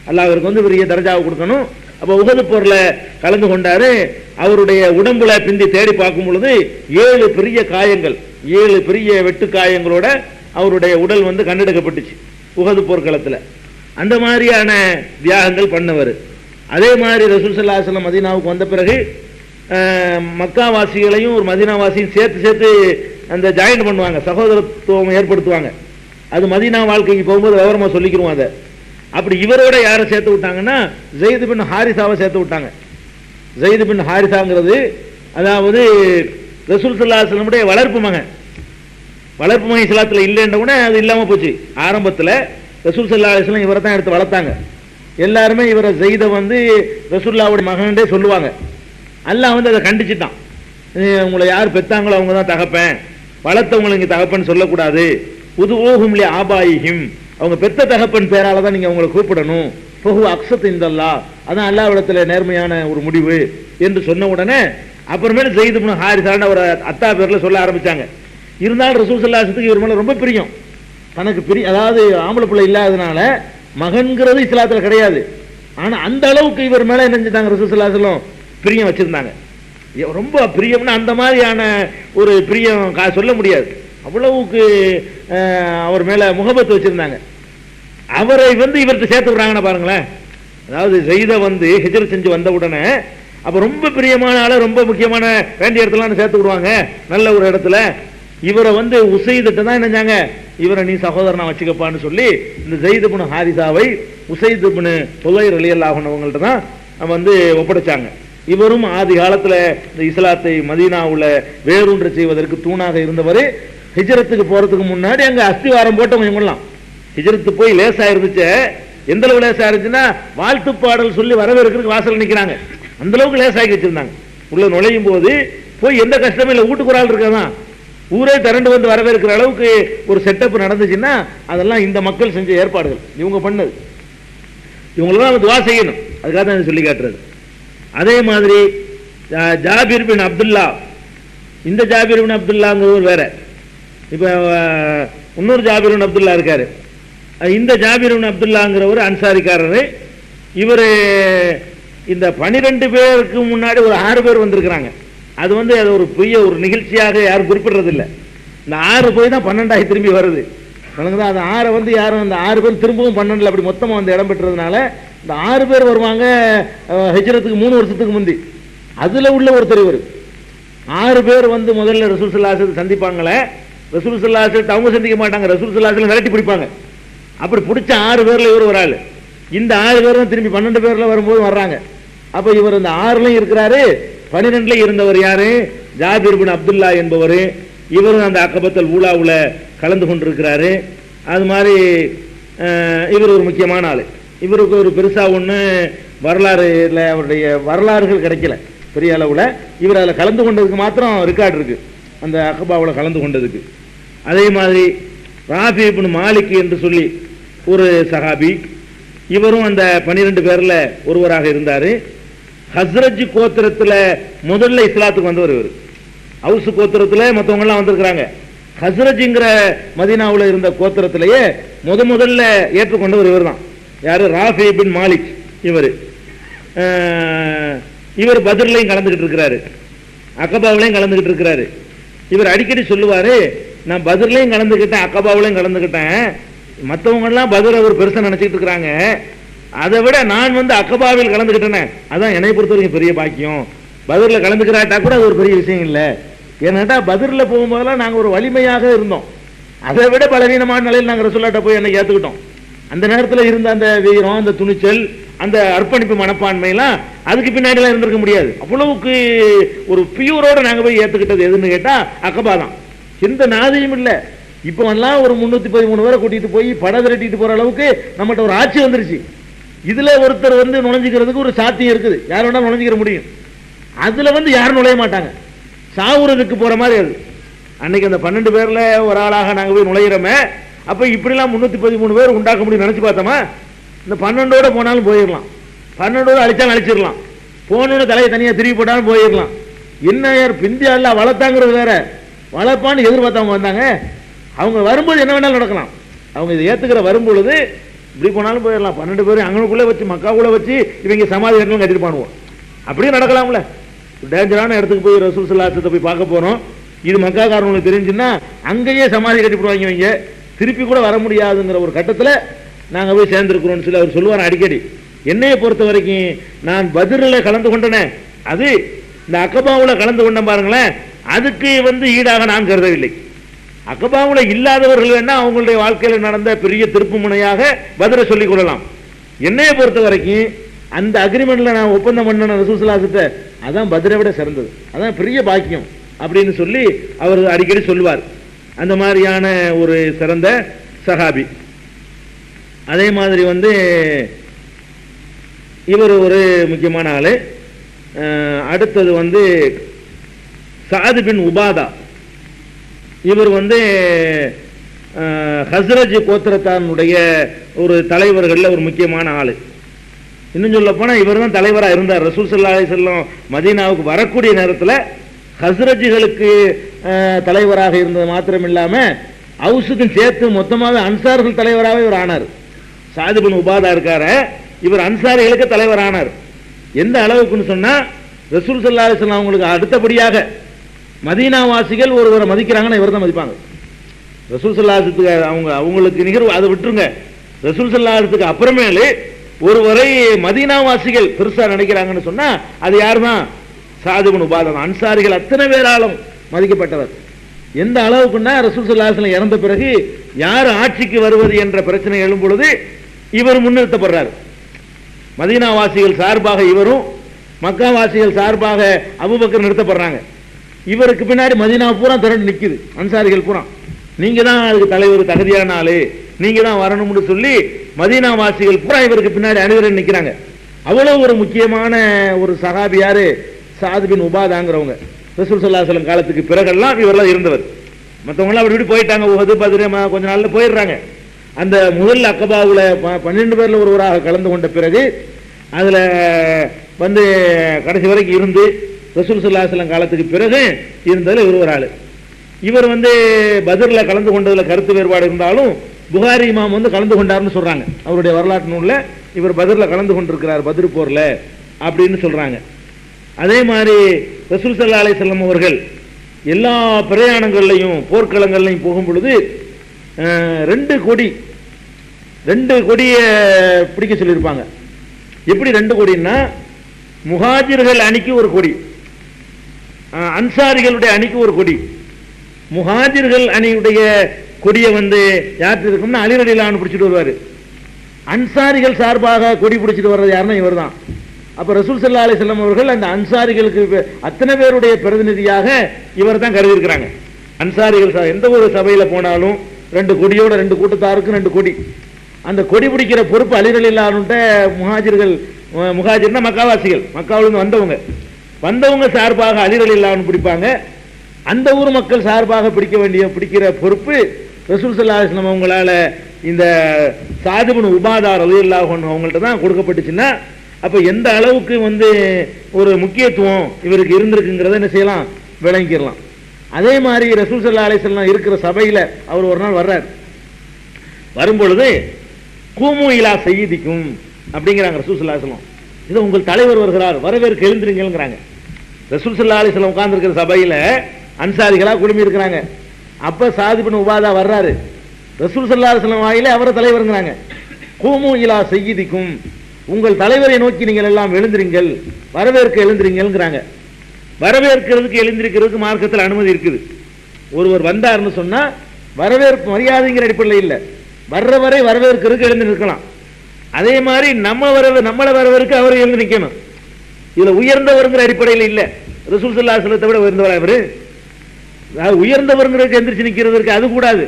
அல்லாஹ் அவருக்கு வந்து பெரிய தர்ஜாவை கொடுக்கணும். அப்ப உஹது போர்ல கலந்து கொண்டாரு. அவருடைய உடம்புல பிந்தி தேடி பார்க்கும் பொழுது 7 பெரிய காயங்கள், 7 பெரிய வெட்டு காயங்களோட அவருடைய உடல் வந்து கண்டெடுக்கப்பட்டுச்சு உஹது போர்க்களத்துல. அந்த மாதிரியான தியாகங்கள் பண்ணவர். அதே மாதிரி ரசூல் ஸல்லல்லாஹு அலைஹி வஸல்லம் மதீனாவுக்கு வந்த பிறகு மக்காவாசிகளையும் ஒரு மதீனாவாசியும் சேர்த்து அந்த ஜாயின் பண்ணுவாங்க, சகோதரத்துவம் ஏற்படுத்துவாங்க. அது மதீனா வாழ்க்கைக்கு போகும்போது விவரமா சொல்லிக்கிறோம். அதை அப்படி இவரோட யாரை சேர்த்து விட்டாங்கன்னா ஸைத் பின் ஹாரிசாவை சேர்த்து விட்டாங்க. ஸைத் பின் ஹாரிசாங்கிறது அதாவது ரசூல் ஸல்லல்லாஹு அலைஹி வஸல்லம் உடைய வளர்ப்பு மகன். வளர்ப்பு மகன் இஸ்லாத்துல இல்லைன்ற கூட அது இல்லாம போச்சு. ஆரம்பத்துல ரசூல் ஸல்லல்லாஹு அலைஹி வஸல்லம் இவரை தான் எடுத்து வளர்த்தாங்க. எல்லாருமே இவரை ஸைதை வந்து ரசூலுல்லாஹ்வுடைய மகன்டே சொல்லுவாங்க. அல்லாஹ் வந்து அதை கண்டிச்சுட்டான். உங்களை யார் பெத்தாங்களோ அவங்க தான் தகப்பன், வளர்த்தவங்களுக்கு தகப்பன் சொல்லக்கூடாது. உதுஊஹும் லி ஆபாயிஹிம், அவங்க பெத்த தகப்பன் பேரால தான் நீங்க அவங்களை கூப்பிடணும். ஃபஹு அக்ஸத் இந்தல்லாஹ், அதான் அல்லாஹ்விடத்தில் நேர்மையான ஒரு முடிவு என்று சொன்ன உடனே அப்புறமேல ஸைத் இப்னு ஹாரிஸான ஒரு அத்தா பேர்ல சொல்ல ஆரம்பிச்சாங்க. இருந்தாலும் ரசூல் ஸல்லல்லாஹு அலைஹி வஸல்லம் இவர் மேல ரொம்ப பிரியம். தனக்கு அதாவது ஆம்பளை பிள்ளை இல்லாததுனால மகன்கிறது இஸ்லாத்துல கிடையாது. ஆனா அந்த அளவுக்கு இவர் மேல என்ன செஞ்சாங்க, ரசூல் ஸல்லல்லாஹு அலைஹி வஸல்லம் பிரியம் வச்சிருந்தாங்க. ரொம்ப பிரியம்னா அந்த மாதிரியான ஒரு பிரியம் சொல்ல முடியாது. அவ்வளவுக்கு அவர் மேல முகபத்து வச்சிருந்தாங்க. அவரை வந்து இவர்கிட்ட சேர்த்து விடுறாங்கன்னு பாருங்களேன். அதாவது ஸைதை வந்து ஹிஜ்ரத் செஞ்சு வந்த உடனே அப்ப ரொம்ப பிரியமான ஆள, ரொம்ப முக்கியமான வேண்டிய இடத்துல சேர்த்து விடுவாங்க நல்ல ஒரு இடத்துல. இவரை வந்து உசைதிட்ட தான் என்னஞ்சாங்க, இவரை நீ சகோதரனா வச்சுக்கப்பான்னு சொல்லி இந்த ஸைத் இப்னு ஹாரிசாவை உசைத் இப்னு ஹுதைர் ரலியல்லாஹு அன்ஹு அவங்கள்ட்ட தான் வந்து ஒப்படைச்சாங்க. இவரும் ஆதி காலத்துல இந்த இஸ்லாத்தை மதீனாவுல வேரூன்ற செய்வதற்கு தூணாக இருந்தவர். ஹிஜ்ரத்துக்கு போறதுக்கு முன்னாடி அங்க அஸ்திவாரம் போட்டவங்க இவங்கலாம். ஹிஜ்ரத்து போய் லேசா இருந்துச்சு. எந்த அளவு லேசா இருந்துச்சுன்னா வாழ்த்து பாடல் சொல்லி வரவேற்கிறதுக்கு வாசல் நிக்கிறாங்க. அந்த அளவுக்கு லேசாக்கி வச்சிருந்தாங்க. உள்ள நுழையும் போது போய் எந்த கஷ்டமும் இல்லை, வீட்டுக்கு ஒரு ஆள் இருக்காதான், ஊரே திரண்டு வந்து வரவேற்கிற அளவுக்கு ஒரு செட்டப் நடந்துச்சுன்னா அதெல்லாம் இந்த மக்கள் செஞ்ச ஏற்பாடுகள், இவங்க பண்ணது. இவங்களெல்லாம் துவா செய்யணும், அதுக்காக தான் சொல்லி காட்டுறது. அதே மாதிரி ஜாபிர் பின் அப்துல்லா, இந்த ஜாபிர் பின் அப்துல்லாங்கிறவர் வேற. இப்ப இன்னொரு ஜாபிர் பின் அப்துல்லா இருக்காரு. இந்த ஜாபிர் பின் அப்துல்லாங்கிறவர் அன்சாரிக்காரரு. இவர் இந்த 12 பேருக்கு முன்னாடி ஒரு 6 பேர் வந்திருக்கிறாங்க. அது வந்து அது ஒரு பெரிய ஒரு நிகழ்ச்சியாக யாரும் குறிப்பிடுறது இல்லை. இந்த 6 போய் தான் 12 திரும்பி வருது. அந்த 6 வந்து யாரும் அந்த 6 பேர் திரும்பவும் 12 அப்படி மொத்தமாக வந்து இடம் பெற்றதுனால இந்த 6 பேர் வருவாங்க ஹிஜ்ரத்துக்கு 3 வருஷத்துக்கு முந்தி. அதுல உள்ள ஒருத்தர் இவர். 6 பேர் வந்து முதல்ல ரசூல் ஸல்லல்லாஹு அலைஹி வஸல்லம் சந்திப்பாங்களே, ரசூல் ஸல்லல்லாஹு அலைஹி வஸல்லம் அவங்க சந்திக்க மாட்டாங்க, ரசூல் ஸல்லல்லாஹு அலைஹி வஸல்லம் விரட்டி பிடிப்பாங்க. அப்படி பிடிச்ச 6 பேர்ல இவர் ஒரு ஆள். இந்த 6 பேரும் திரும்பி 12 பேர்ல வரும்போது வர்றாங்க. அப்ப இவர் இந்த 6லயும் இருக்கிறாரு. 12ல இருந்தவர் யாரு, ஜாபிர் பின் அப்துல்லா என்பவர். இவரும் அந்த அக்கபத்தல் ஊலாவுல கலந்து கொண்டிருக்கிறாரு. அது மாதிரி இவர் ஒரு முக்கியமான ஆள். இவருக்கு ஒரு பெருசா ஒண்ணு வரலாறுல அவருடைய வரலாறுகள் கிடைக்கல பெரிய அளவுல. இவர் அதில் கலந்து கொண்டதுக்கு மாத்திரம் ரெக்கார்டு இருக்கு, அந்த அகபாவில் கலந்து கொண்டதுக்கு. அதே மாதிரி ராஃபி இப்னு மாலிக் என்று சொல்லி ஒரு சஹாபி, இவரும் அந்த 12 பேர்ல ஒருவராக இருந்தாரு. ஹஸ்ரஜ் கோத்திரத்துல முதல்ல இஸ்லாத்துக்கு வந்தவர் இவர். ஹவுஸ் கோத்திரத்துல மற்றவங்க எல்லாம் வந்திருக்கிறாங்க. ஹஸ்ரஜ்ங்கிற மதீனாவுல இருந்த கோத்திரத்திலேயே முதல்ல ஏற்றுக்கொண்டவர் இவர் தான். யாரு, ராஃபி பின் மாலிக். இவர் பத்ர்லையும் கலந்துகிட்டு இருக்கிறாரு, அக்கபாவிலையும் கலந்துகிட்டு இருக்கிறாரு. இவர் அடிக்கடி சொல்லுவாரு, நான் பத்ர்லையும் கலந்துக்கிட்டேன், அக்கபாவிலையும் கலந்துக்கிட்டேன், மற்றவங்க எல்லாம் பத்ர் அவர் பெருசா நினைச்சிட்டு இருக்கிறாங்க, அதை விட நான் வந்து அக்கபாவில் கலந்துக்கிட்டேனே அதான் என்னை பொறுத்த வரைக்கும் பெரிய பாக்கியம். பத்ர்ல கலந்துக்கிறாட்டா கூட அது ஒரு பெரிய விஷயம் இல்லை. ஏன்னாட்டா பத்ர்ல போகும்போதெல்லாம் நாங்க ஒரு வலிமையாக இருந்தோம், அதை விட பலவீனமான நிலையில் நாங்கள் ரசூலுல்லாஹ்ட்ட போய் என்னை ஏத்துக்கிட்டோம். அந்த நேரத்தில் இருந்த அந்த வீரம், அந்த துணிச்சல், அந்த அர்ப்பணிப்பு மனப்பான்மை எல்லாம் அதுக்கு பின்னாடி எல்லாம் இருந்திருக்க முடியாது. அவ்வளவுக்கு ஒரு பியூரோட நாங்க போய் ஏத்துக்கிட்டது எதுன்னு கேட்டா அக்கபா தான். எந்த நாதியும் இல்லை. இப்போ எல்லாம் ஒரு 313 பேரை கூட்டிட்டு போய் பட திரட்டிட்டு போற அளவுக்கு நம்மகிட்ட ஒரு ஆட்சி வந்துருச்சு. இதுல ஒருத்தர் வந்து நுழைஞ்சிக்கிறதுக்கு ஒரு சாத்தியம் இருக்குது, யார் வேணா நுழைஞ்சிக்கிற முடியும். அதுல வந்து யாரும் நுழைய மாட்டாங்க, சாவுறதுக்கு போற மாதிரி. அது அன்னைக்கு அந்த 12 பேர்ல ஒரு ஆளாக நாங்க போய் நுழையிறோமே, அப்ப இப்படிலாம் 313 பேர் உண்டாக்க முடியும் நினைச்சு பார்த்தோமா? இந்த 12ஓட போனாலும் போயிடலாம், 12ஓட அழிச்சாலும் அழிச்சிடலாம், போனோட தலையை தனியா திரும்பி போட்டாலும் போயிடலாம். என்ன யார் பிந்தியா இல்ல வளர்த்தாங்கிறது வேற, வளர்ப்பான்னு எதிர்பார்த்தவங்க வந்தாங்க. அவங்க வரும்போது என்ன வேணாலும் நடக்கலாம். அவங்க இதை ஏத்துக்கிற வரும்பொழுது இப்படி போனாலும் போயிடலாம். 12 பேர் அங்கனுக்குள்ளே வச்சு மக்காவுக்குள்ளே வச்சு இவங்க சமாதி கட்டணும் கட்டிட்டு பண்ணுவோம். அப்படியே நடக்கலாம்ல. டேஞ்சரான இடத்துக்கு போய் ரசூல் ஸல்லல்லாஹு அலைஹி வஸல்லம் போய் பார்க்க போறோம், இது மக்காக்காரங்களுக்கு தெரிஞ்சுன்னா அங்கேயே சமாதி கட்டி போடுவாங்க. இவங்க திருப்பி கூட வர முடியாதுங்கிற ஒரு கட்டத்தில் நாங்கள் போய் சேர்ந்துருக்கிறோம்னு சொல்லி அவர் சொல்லுவார் அடிக்கடி. என்னையை பொறுத்த வரைக்கும் நான் பத்ரில் கலந்து கொண்டனே, அது இந்த அக்கபாவில் கலந்து கொண்டேன் பாருங்களேன், அதுக்கு ஈடாக நான் கருதவில்லை. அக்கபாவில் இல்லாதவர்கள் வேணா அவங்களுடைய வாழ்க்கையில் நடந்த பெரிய திருப்பு முனையாக பத்ரை சொல்லிக் கொள்ளலாம். என்னையை பொறுத்த வரைக்கும் அந்த அக்ரிமெண்ட்ல நான் ஒப்பந்தம் பண்ண ரசூல் ஸல்லல்லாஹு அலைஹி வஸல்லம் அதான் பத்ரை விட சிறந்தது, அதான் பெரிய பாக்கியம் அப்படின்னு சொல்லி அவர் அடிக்கடி சொல்லுவார். அந்த மாதிரியான ஒரு சிறந்த சஹாபி. அதே மாதிரி இவர் ஒரு முக்கியமான ஆளு. அடுத்தது சாது பின் உபாதா. இவர் ஹஸ்ரஜ் கோத்திரத்தானுடைய ஒரு தலைவர்களில் ஒரு முக்கியமான ஆளு. இன்னும் சொல்ல போனால் இவர் தான் தலைவராக இருந்தார். ரசூல் ஸல்லல்லாஹு அலைஹி வஸல்லம் மதீனாவுக்கு வரக்கூடிய நேரத்தில் ஹஸ்ரஜிகளுக்கு தலைவராக இருந்தது மாத்திரம் இல்லாமல் அவுஸுக்கும் சேர்த்து மொத்தமாக அன்சார்கள் தலைவராகவே இவர் ஆனார். சாது பின் உபாதா இருக்கார, இவர் அன்சாரிகளுக்கு தலைவர் ஆனார். எந்த அளவுக்குன்னு சொன்னா ரசூல் ஸல்லல்லாஹு அலைஹி வஸல்லம் அவங்களுக்கு அடுத்தபடியாக மதீனாவாசிகள் ஒருவரை மதிக்கிறாங்கன்னா இவர் தான் மதிப்பாங்க. ரசூல் ஸல்லல்லாஹு அலைஹி வஸல்லம் அவங்களுக்கு நிகழ்வு அதை விட்டுருங்க. ரசூல் ஸல்லல்லாஹு அலைஹி வஸல்லம் அப்புறமேலு ஒருவரை மதீனாவாசிகள் பெருசா நினைக்கிறாங்கன்னு சொன்னா அது யாருதான்? சாது பின் உபாதா. அன்சாரிகள் அத்தனை பேராலும் மதிக்கப்பட்டவர். எந்த அளவுக்குன்னா ரசூல் ஸல்லல்லாஹு அலைஹி வஸல்லம் இறந்த பிறகு யார் ஆட்சிக்கு வருவது என்ற பிரச்சனை எழும் பொழுது இவர் முன்னிறுத்தப்படுறார். மதீனாவாசிகள் சார்பாக இவரும், மக்காவாசிகள் சார்பாக அபூபக்கர் நிறுத்தப்படுறாங்க. இவருக்கு பின்னாடி மதீனா பூரா திரண்டு நிக்குது, அன்சாரிகள் பூரா. நீங்க தான் அதுக்கு தலைவர், தகுதியான ஆளு, நீங்க தான் வரணும்னு சொல்லி மதீனாவாசிகள் பூரா இவருக்கு பின்னாடி அணிவரன் நிக்கிறாங்க. அவ்வளவு ஒரு முக்கியமான ஒரு சஹாபி யாரு? சாது பின் உபாதாங்கிறவங்க. ரசூல் ஸல்லல்லாஹு அலைஹி வஸல்லம் காலத்துக்கு பிறகெல்லாம் இவரெல்லாம் இருந்தவர். மற்றவங்களாம் அப்படி இப்படி போயிட்டாங்க, உஹது பத்ர் கொஞ்ச நாள்ல போயிடுறாங்க. அந்த முதல் அக்கபாவுல 12 பேர்ல ஒருவராக கலந்து கொண்ட பிறகு அதுல கடைசி வரைக்கும் இருந்து ரசூல் ஸல்லல்லாஹு அலைஹி வஸல்லம் காலத்துக்கு பிறகு இருந்ததுல இவர் ஒரு ஆளு. இவர் பத்ர்ல கலந்து கொண்டதுல கருத்து வேறுபாடு இருந்தாலும் புகாரி இமாம் கலந்து கொண்டார்னு சொல்றாங்க. அவருடைய வரலாற்று நூல்ல இவர் பத்ர்ல கலந்து கொண்டிருக்கிறார், பத்ர் போர்ல அப்படின்னு சொல்றாங்க. அதே மாதிரி ரசூல் ஸல்லல்லாஹு அலைஹி வஸல்லம் அவர்கள் எல்லா பிரயாணங்கள்லையும் போர்க்களங்கள்லையும் போகும் பொழுது 2 கொடியை பிடிக்க சொல்லியிருப்பாங்க. எப்படி 2 கொடின்னா, முஹாஜிர்கள் அணிக்கு ஒரு கொடி, அன்சாரிகளுடைய அணிக்கு ஒரு கொடி. முஹாஜிர்கள் அணியுடைய கொடியை யார்கிட்ட இருக்கும்னா அலி ரலியல்லாஹு அன்ஹு பிடிச்சிட்டு வருவாரு. அன்சாரிகள் சார்பாக கொடி பிடிச்சிட்டு வர்றது யாருன்னா இவர் தான். அப்ப ரசூல் ஸல்லல்லாஹு அலைஹி வஸல்லம் அவர்கள் அந்த அன்சாரிகளுக்கு அத்தனை பேருடைய பிரதிநிதியாக இவர் தான் கருதி இருக்கிறாங்க. அன்சாரிகள் எந்த ஒரு சபையில போனாலும் 2 கொடியோட 2 கூட்டத்தாருக்கு 2 கொடி. அந்த கொடி பிடிக்கிற பொறுப்பு அலி ரலியல்லாஹு அன்ஹுட்ட முஹாஜிர்னா மக்காவாசிகள், மக்காவிலிருந்து வந்தவங்க சார்பாக அலி ரலியல்லாஹு அன்ஹு பிடிப்பாங்க. அந்த ஊர் மக்கள் சார்பாக பிடிக்கிற பொறுப்பு ரசூல் ஸல்லல்லாஹு அலைஹி வஸல்லம் அவங்களால இந்த சாது பின் உபாதா ரலியல்லாஹு அன்ஹு அவங்கள்ட்ட தான் கொடுக்கப்பட்டுச்சுன்னா, அப்ப எந்த அளவுக்கு ஒரு முக்கியத்துவம் இவருக்கு இருந்திருக்குங்கிறத என்ன செய்யலாம், விளங்கிடலாம். அதே மாதிரி ரசூல் ஸல்லல்லாஹு அலைஹி வஸல்லம் இருக்கிற சபையில அவர் ஒரு நாள் வர்றார். வரும்பொழுது கூமு இலா சய்யிதிக்கும் அப்படிங்கிறாங்க ரசூல் ஸல்லல்லாஹு அலைஹி வஸல்லம். இது உங்கள் தலைவர் வருகிறார், வரவேற்க எழுந்திருங்கிறாங்க. ரசூல் ஸல்லல்லாஹு அலைஹி வஸல்லம் உட்கார்ந்து இருக்கிற சபையில அன்சாரிகளா குழுமி இருக்கிறாங்க. அப்ப சாது பின் உபாதா வர்றாரு. ரசூல் ஸல்லல்லாஹு அலைஹி வஸல்லம் வாயில அவரை தலைவருங்கிறாங்க. கூமு இலா சய்யிதிக்கும், உங்கள் தலைவரை நோக்கி நீங்கள் எல்லாம் எழுந்திருங்கள், வரவேற்க எழுந்திருங்கிறாங்க. வரவேற்கிறதுக்கு எழுந்திருக்கிறதுக்கு மார்க்கத்தில் அனுமதி இருக்குது. ஒருவர் வந்தார்னு சொன்னா வரவேற்பு மரியாதைங்கிற அடிப்படையில் இல்லை, வர்றவரை வரவேற்கிறதுக்கு எழுந்து நிற்கலாம். அதே மாதிரி நம்மளை வரவேற்க அவர் எழுந்து நிற்கணும். இதுல உயர்ந்தவருங்கிற அடிப்படையில் இல்லை. ரசூல் ஸல்லல்லாஹு அலைஹி வஸல்லத்தை விட உயர்ந்தவரா இவரு? உயர்ந்தவருங்கிறதுக்கு எந்திரிச்சு நிற்கிறதுக்கு அது கூடாது.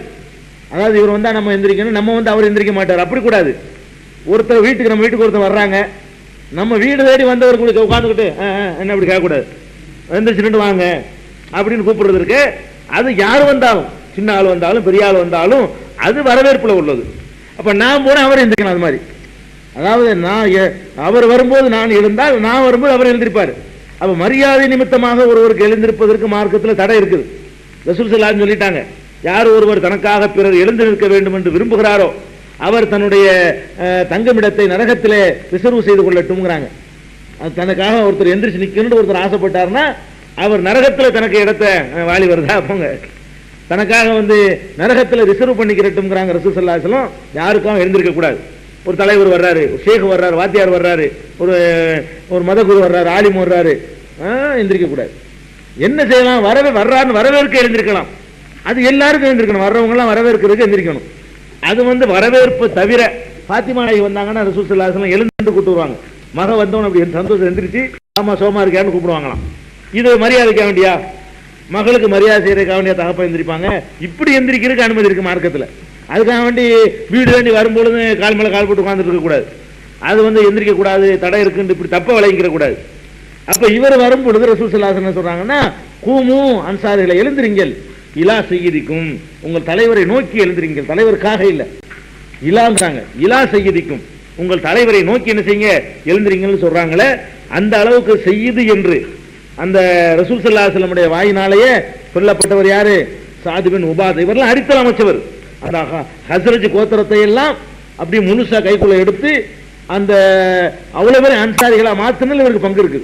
அதாவது இவர் வந்தா நம்ம எந்திரிக்கணும், நம்ம அவர் எந்திரிக்க மாட்டார், அப்படி கூடாது. ஒருத்தர் நம்ம வீட்டுக்கு ஒருத்தர் வர்றாங்க, நம்ம வீடு தேடி வந்தவர் கூட உட்காந்துக்கிட்டு என்ன அப்படி கேட்கக்கூடாது, எந்திரிச்சுட்டு வாங்க அப்படின்னு கூப்பிடுறதுக்கு அது யார் வந்தாலும், சின்ன ஆள் வந்தாலும் பெரிய ஆள் வந்தாலும் அது வரவேற்புல உள்ளது. அப்ப நான் போன அவர் எந்திரிக்கணும். அது மாதிரி அதாவது அவர் வரும்போது நான் எழுந்தால், நான் வரும்போது அவர் எழுந்திருப்பார். அப்ப மரியாதை நிமித்தமாக ஒருவருக்கு எழுந்திருப்பதற்கு மார்க்கத்தில் தடை இருக்குது. ரசூல் ஸல்லல்லாஹு அலைஹி சொல்லிட்டாங்க, யார் ஒருவர் தனக்காக பிறர் எழுந்து நிற்க வேண்டும் என்று விரும்புகிறாரோ அவர் தன்னுடைய தங்குமிடத்தை நரகத்திலே ரிசர்வ் செய்து கொள்ளட்டும்ங்கிறாங்க. அது தனக்காக ஒருத்தர் எந்திரிச்சு நிற்கணும்னு ஒருத்தர் ஆசைப்பட்டார்னா அவர் நரகத்தில் தனக்கு இடத்தை வாலி வருதா போங்க, தனக்காக நரகத்தில் ரிசர்வ் பண்ணிக்கிறட்டும்ங்கிறாங்க ரசூல் ஸல்லல்லாஹு அலைஹி வஸல்லம். யாருக்கும் எழுந்திருக்க கூடாது. ஒரு தலைவர் வர்றாரு, ஒரு ஷேக் வர்றாரு, வாத்தியார் வர்றாரு, ஒரு மதகுரு வர்றாரு, ஆலிம் வர்றாரு, எந்திரிக்க கூடாது. என்ன செய்யலாம்? வர்றாருன்னு வரவேற்க எழுந்திருக்கலாம். அது எல்லாருக்கும் எழுந்திருக்கணும். வர்றவங்க எல்லாம் வரவேற்கிறதுக்கு எந்திரிக்கணும். அது வரவேற்பு தவிர பாத்திமா நாயகி வந்தாங்கன்னா ரசூல் ஸல்லல்லாஹு அலைஹி வஸல்லம் எழுந்து கூப்பிட்டு வருவாங்க. மக வந்தவன் அப்படி சந்தோஷம் எந்திரிச்சு ஆமா சோமா இருக்கான்னு கூப்பிடுவாங்களாம். இது மரியாதைக்க வேண்டியா? மகளுக்கு மரியாதை செய்யறதுக்காக வேண்டிய தகப்ப எந்திரிப்பாங்க. இப்படி எந்திரிக்கிறதுக்கு அனுமதி இருக்கு மார்க்கத்தில். அதுக்காக வேண்டி வீடு வேண்டி வரும்பொழுது கால் மேல கால் போட்டு உட்கார்ந்துட்டு இருக்க கூடாது. அது எந்திரிக்க கூடாது, தடை இருக்குன்னு இப்படி தப்ப விளங்கிக்கிற கூடாது. அப்ப இவர் வரும்பொழுது ரசூல் ஸல்லல்லாஹு அலைஹி வஸல்லம் சொல்றாங்கன்னா, கூமு அன்சாரிகளை எழுந்திருங்கள், இலா செய்யிதிக்கும், உங்கள் தலைவரை நோக்கி எழுந்திருங்கள். தலைவருக்காக இல்ல, இலாங்கிறாங்க. இலா செய்யிதிக்கும், உங்கள் தலைவரை நோக்கி என்ன செய்யுங்க, எழுந்திருங்கன்னு சொல்றாங்களே. அந்த அளவுக்கு செய்யுது என்று அந்த ரசூல் ஸல்லல்லாஹு அலைஹி வஸல்லம் வாயினாலேயே சொல்லப்பட்டவர் யாரு? சாது பின் உபாத். இவரெல்லாம் அடித்தளம் அமைச்சவர். அந்த ஹஸ்ரஜ் கோத்திரத்தை எல்லாம் அப்படி முழுசா கைக்குள்ள எடுத்து அந்த அவ்வளவு பேர் அன்சாரிகளா மாத்தினது இவருக்கு பங்கு இருக்கு.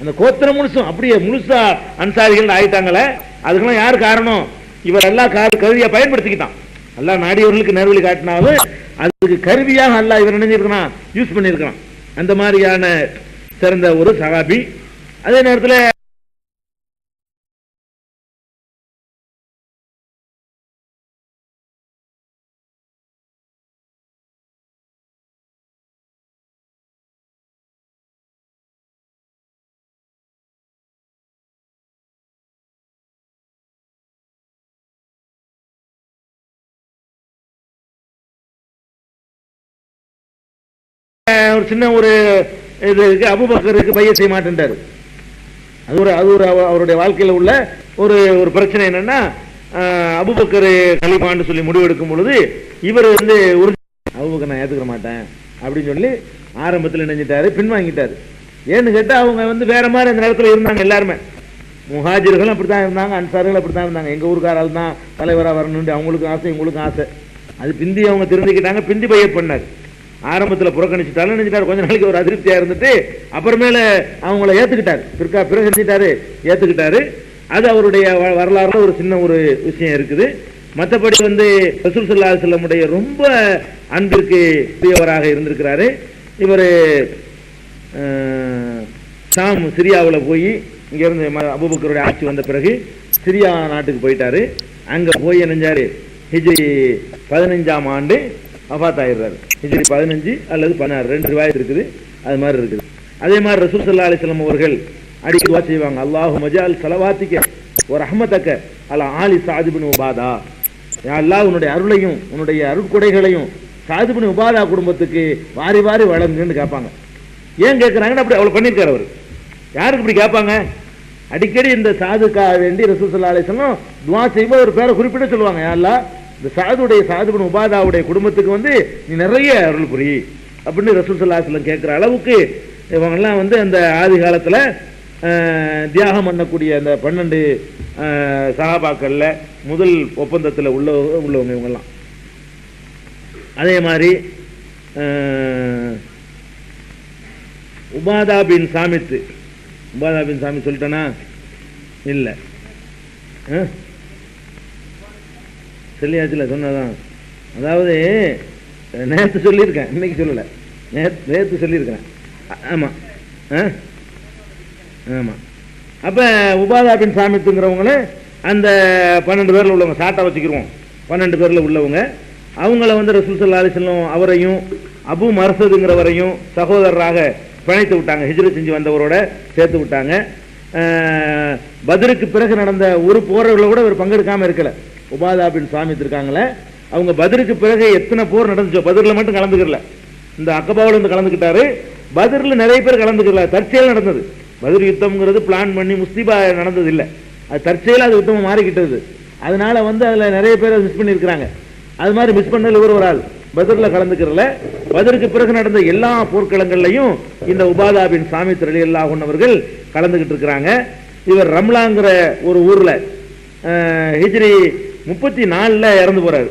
அந்த கோத்திரம் முழுசும் அப்படியே முழுசா அன்சாரிகள் ஆயிட்டாங்களே. அதுக்கெல்லாம் யார் காரணம்? இவர் எல்லாம் கருவியா பயன்படுத்திக்கிட்டான். அல்லாஹ் நாடியவர்களுக்கு நேர்வழி காட்டினாலும் அதுக்கு கருவியாக அல்லாஹ் இவர் நினைஞ்சிருக்கிறான், யூஸ் பண்ணியிருக்கிறான். அந்த மாதிரியான சிறந்த ஒரு சஹாபி. அதே நேரத்தில் ஒரு சின்ன ஒரு இது இருக்கு, அபூபக்கருக்கு பையன் செய்ய மாட்டேன்ட்டாரு. அது ஒரு அவருடைய வாழ்க்கையில் உள்ள ஒரு ஒரு பிரச்சனை என்னன்னா, அபூபக்கர் கலீஃபான்னு சொல்லி முடிவெடுக்கும் பொழுது இவர் அபூபக்கர் நான் ஏத்துக்க மாட்டேன் அப்படின்னு சொல்லி ஆரம்பத்தில் நினைஞ்சிட்டாரு, பின்வாங்கிட்டாரு. ஏன்னு கேட்டா அவங்க வேற மாதிரி அந்த நேரத்தில் இருந்தாங்க. எல்லாருமே முஹாஜிர்களும் அப்படித்தான் இருந்தாங்க, அன்சாரிகள் அப்படித்தான் இருந்தாங்க. எங்க ஊருக்காரால் தான் தலைவராக வரணும்னு அவங்களுக்கும் ஆசை, இவங்களுக்கும் ஆசை. அது பிந்தி அவங்க திருந்திக்கிட்டாங்க. பிந்தி பையன் பண்ணார். ஆரம்பத்தில் புறக்கணிச்சுட்டாலும் நினைச்சிட்டாரு. கொஞ்ச நாளைக்கு ஒரு அதிருப்தியா இருந்துட்டு அப்புறமேல அவங்கள ஏத்துக்கிட்டாரு. பிறகு ஏத்துக்கிட்டாரு. அது அவருடைய வரலாறுல ஒரு சின்ன ஒரு விஷயம் இருக்குது. மற்றபடி ரசூல் ஸல்லல்லாஹு அலைஹி வஸல்லம் ரொம்ப அன்பிற்கு உரியவராக இருந்திருக்கிறாரு. இவர் ஷாம் சிரியாவில் போய் இங்கிருந்து அபூபக்கருடைய ஆட்சி வந்த பிறகு சிரியா நாட்டுக்கு போயிட்டாரு. அங்க போய் நினைஞ்சாரு, ஹிஜ்ரி 15ஆம் ஆண்டு வஃபாத் ஆயிடுறாரு. ஹிஜ்ரி 15 அல்லது 16 ரெண்டு ரிவாயத் இருக்குது, அது மாதிரி இருக்குது. அதே மாதிரி ரசூல் ஸல்லல்லாஹு அலைஹி வஸல்லம் அவர்கள் அடிக்கடி துஆ செய்வாங்க, அல்லாஹும்ம ஜஅல் ஸலவாத்திக வ ரஹ்மதக அலா ஆலி ஸஅத் பின் உபாதா. யா அல்லாஹ், உன்னுடைய அருளையும் உன்னுடைய அருட்கொடைகளையும் ஸஅத் பின் உபாதா குடும்பத்துக்கு வாரி வாரி வழங்குன்னு கேட்பாங்க. ஏன் கேட்கிறாங்கன்னு அப்படி அவ்வளவு பண்ணியிருக்காரு அவர். யாருக்கு இப்படி கேட்பாங்க? அடிக்கடி இந்த சாதுக்காக வேண்டி ரசூல் ஸல்லல்லாஹு அலைஹி வஸல்லம் துஆ செய்யும்போது ஒரு பேரை குறிப்பிட்டு சொல்லுவாங்க, யா அல்லாஹ், இந்த ஸஅத் பின் உபாதாவுடைய குடும்பத்துக்கு நீ நிறைய அருள் புரி அப்படின்னு ரசூல் ஸல்லல்லாஹு அலைஹி வஸல்லம் கேட்கிற அளவுக்கு இவங்கெல்லாம் அந்த ஆதி காலத்தில் தியாகம் பண்ணக்கூடிய அந்த 12 சஹாபாக்கள்ல முதல் ஒப்பந்தத்தில் உள்ளவங்க இவங்கெல்லாம். அதே மாதிரி உபாதா பின் சாமித் சொல்லிட்டேனா? இல்லை, சொல்லியாச்சுல, சொன்னதான். அதாவது நேற்று சொல்லியிருக்கேன், இன்னைக்கு சொல்லலை, நேற்று சொல்லியிருக்கிறேன். ஆமாம் ஆமாம். அப்போ உபாதா பின் சாமித்துங்கிறவங்கள அந்த 12 பேரில் உள்ளவங்க, சாட்டா வச்சுக்கிடுவோம், 12 பேரில் உள்ளவங்க. அவங்கள ரசூல் ஸல்லல்லாஹு அலைஹி வஸல்லம் அவரையும் அபு மர்சதுங்கிறவரையும் சகோதரராக பிணைத்து விட்டாங்க. ஹிஜ்ரத் செஞ்சு வந்தவரோட சேர்த்து விட்டாங்க. பத்ருக்கு பிறகு நடந்த ஒரு போர்களை கூட அவர் பங்கெடுக்காமல் இருக்கல. உபாதா பின் சாமித் இருக்காங்களே, அவங்க பத்ருக்கு பிறகு எத்தனை போர் நடந்துச்சோ, பத்ரில் மட்டும் கலந்துக்கல. இந்த அக்கபாவில் கலந்துக்கிட்டாரு. பத்ரில் நிறைய பேர் கலந்துக்கல, தற்செயல் நடந்தது. பத்ர் யுத்தம்ங்கிறது பிளான் பண்ணி முஸ்தீபா நடந்தது இல்லை, அது தற்செயலாக அது யுத்தமாக மாறிக்கிட்டது. அதனால அதில் நிறைய பேர் மிஸ் பண்ணியிருக்கிறாங்க. அது மாதிரி மிஸ் பண்ணல இவர் ஒரு ஆள். பத்ரில் கலந்துக்கிறல. பத்ருக்கு பிறகு நடந்த எல்லா போர்க்களங்கள்லையும் இந்த உபாதா பின் சாமித் ரலியல்லாஹு அன்ஹு அவர்கள் கலந்துகிட்டு இருக்கிறாங்க. இவர் ரம்லாங்கிற ஒரு ஊர்ல ஹிஜ்ரி 34 இறந்து போறாரு.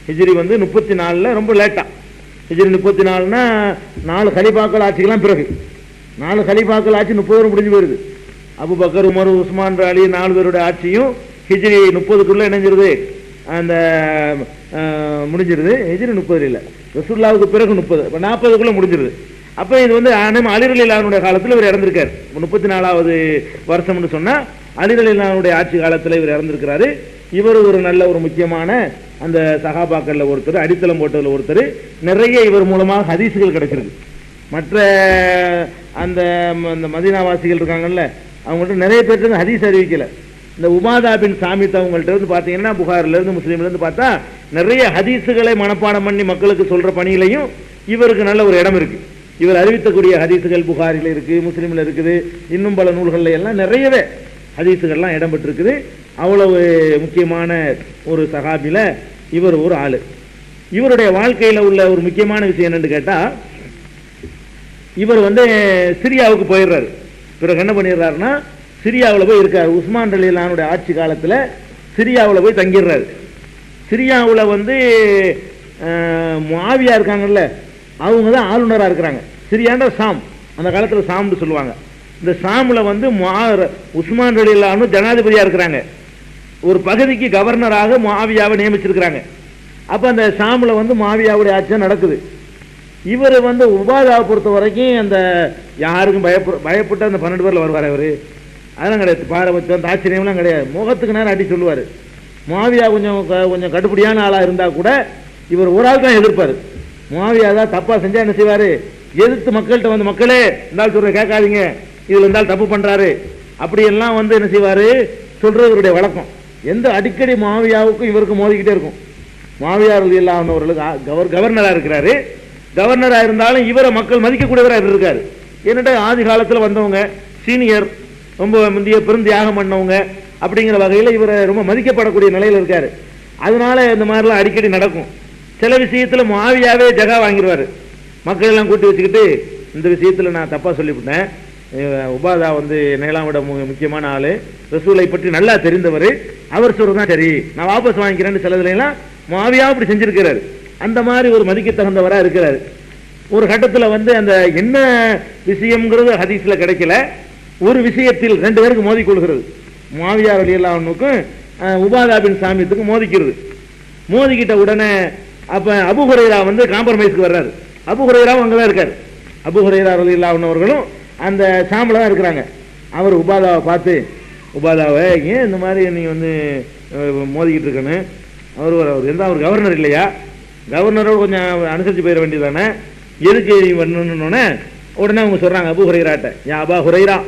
ஹிஜ்ரி வந்து 34 ரொம்ப லேட்டா. ஹிஜ்ரி 34னா 4 கலீஃபாக்கள் ஆட்சிக்கெல்லாம் பிறகு. 4 கலீஃபாக்கள் ஆட்சி 30 வரை முடிஞ்சு போயிருது. அபூபக்கர், உமர், உஸ்மான், அலி 4 பேருடைய ஆட்சியும் ஹிஜ்ரி 30க்குள்ள இணைஞ்சிருது, அந்த முடிஞ்சிருது. ஹிஜ்ரி 30 இல்லை, ரசூலுல்லாஹ்வுக்கு பிறகு 30, 40க்குள்ள முடிஞ்சிருது. அப்ப இது வந்து அலி ரலியல்லாஹு அன்ஹுடைய காலத்தில் இவர் இறந்திருக்காரு. 34வது வருஷம்னு சொன்னா அலி ரலியல்லாஹு அன்ஹுடைய ஆட்சி காலத்தில் இவர் இறந்திருக்கிறாரு. இவர் ஒரு நல்ல ஒரு முக்கியமான அந்த சஹாபாக்கள்ல ஒருத்தர், அடித்தளம் போட்டதுல ஒருத்தர். நிறைய இவர் மூலமாக ஹதீசுகள் கிடைச்சிருக்கு. மற்ற அந்த மதீனாவாசிகள் இருக்காங்கல்ல, அவங்கள்ட்ட நிறைய பேருக்கு ஹதீஸ் அறிவிக்கல. இந்த உபாதா பின் சாமித் அவங்கள்ட்ட இருந்து பார்த்தீங்கன்னா, புகாரில இருந்து முஸ்லீம்ல இருந்து பார்த்தா நிறைய ஹதீசுகளை மனப்பாடம் பண்ணி மக்களுக்கு சொல்ற பணியிலையும் இவருக்கு நல்ல ஒரு இடம் இருக்கு. இவர் அறிவித்தக்கூடிய ஹதீசுகள் புகாரில இருக்கு, முஸ்லீம்ல இருக்குது, இன்னும் பல நூல்கள்ல எல்லாம் நிறையவே ஹதீசுகள்லாம் இடம் பெற்றிருக்குது. அவ்வளவு முக்கியமான ஒரு சஹாபில இவர் ஒரு ஆளு. இவருடைய வாழ்க்கையில உள்ள ஒரு முக்கியமான விஷயம் என்னன்னு கேட்டா, இவர் வந்து சிரியாவுக்கு போயிடுறாரு. பிறகு என்ன பண்ணிடுறாருன்னா, சிரியாவில் போய் இருக்காரு. உஸ்மான் ரலியல்லாஹு ஆட்சி காலத்தில் சிரியாவில் போய் தங்கிடுறாரு. சிரியாவில் வந்து முஆவியா இருக்காங்கல்ல, அவங்க தான் ஆளுநராக இருக்கிறாங்க. சிரியான்ற சாம், அந்த காலத்தில் சாம்னு சொல்லுவாங்க. இந்த சாமில் வந்து உஸ்மான் ரலியல்லாஹு ஜனாதிபதியாக இருக்கிறாங்க. ஒரு பகுதிக்கு கவர்னராக முஆவியாவை நியமிச்சிருக்கிறாங்க. அப்போ அந்த சாமில் வந்து முஆவியாவுடைய ஆட்சி நடக்குது. இவர் வந்து உபாதாவை பொறுத்த வரைக்கும் அந்த யாருக்கும் பயப்பட்டு அந்த 12 பேரில் வருவார். அவர் அதெல்லாம் கிடையாது, பாரபட்சம் அந்த ஆச்சரியம்லாம் கிடையாது. முகத்துக்கு நேரம் அடி சொல்லுவார். முஆவியா கொஞ்சம் கட்டுப்படியான ஆளாக இருந்தால் கூட இவர் ஒரு ஆள் தான் எதிர்ப்பார். முஆவியா தான் தப்பாக செஞ்சால் என்ன செய்வார், எதிர்த்து மக்கள்கிட்ட வந்து, மக்களே இருந்தாலும் சொல்ற கேட்காதீங்க, இதில் இருந்தாலும் தப்பு பண்ணுறாரு அப்படியெல்லாம் வந்து என்ன செய்வார் சொல்கிறது இவருடைய வழக்கம். எந்த அடிக்கடி முஆவியாவுக்கும் இவருக்கும் மோதிக்கிட்டே இருக்கும். முஆவியா ரலியல்லாஹு அன்ஹு அவர்களுக்கு கவர்னராக இருக்கிறாரு. கவர்னராக இருந்தாலும் இவரை மக்கள் மதிக்கக்கூடியவராக இருக்காரு. ஏன்னா ஆதி காலத்தில் வந்தவங்க, சீனியர், ரொம்ப முந்தைய பெருந்தியாகம் பண்ணவங்க அப்படிங்கிற வகையில் இவர் ரொம்ப மதிக்கப்படக்கூடிய நிலையில் இருக்காரு. அதனால இந்த மாதிரிலாம் அடிக்கடி நடக்கும். சில விஷயத்தில் முஆவியாவே ஜகா வாங்கிடுவார். மக்கள் எல்லாம் கூட்டி வச்சுக்கிட்டு, இந்த விஷயத்தில் நான் தப்பாக சொல்லிவிட்டேன், உபாதா வந்து என்னெல்லாம் விட முக்கியமான ஆள், ரசூலை பற்றி நல்லா தெரிந்தவர், அவர் சொல்றதுதான் சரி, நான் வாபஸ் வாங்கிக்கிறேன்னு சிலதுலாம் முஆவியா அப்படி செஞ்சிருக்கிறாரு. அந்த மாதிரி ஒரு மதிக்க தகுந்தவராக இருக்கிறாரு. ஒரு கட்டத்தில் வந்து அந்த என்ன விஷயம்ங்கிறது ஹதீஸ்ல கிடைக்கல, ஒரு விஷயத்தில் 2 பேருக்கு மோதி கொள்கிறது. முஆவியா ரலியல்லாஹு அன்ஹுக்கும் உபாதா பின் சாமித்துக்கும் மோதிக்கிறது. மோதிக்கிட்ட உடனே அப்ப அபூ ஹுரைரா வந்து காம்ப்ரமைஸ்க்கு வர்றாரு. அபூ ஹுரைராவும் அங்கே தான் இருக்காரு. அபூ ஹுரைரா ரலியல்லாஹு அன்ஹு அவர்களும் அந்த சாமில் தான் இருக்கிறாங்க. அவர் உபாதாவை பார்த்து, உபாதாவை ஏன் இந்த மாதிரி நீ வந்து மோதிக்கிட்டு இருக்கன்னு, அவர் எந்த அவர் கவர்னர் இல்லையா, கவர்னரோட கொஞ்சம் அனுசரித்து போயிட வேண்டியதானே, எதுக்கு வரணுன்னு உடனே அவங்க சொல்றாங்க அபூ ஹுரைராட்ட, யா அபா ஹுரைரா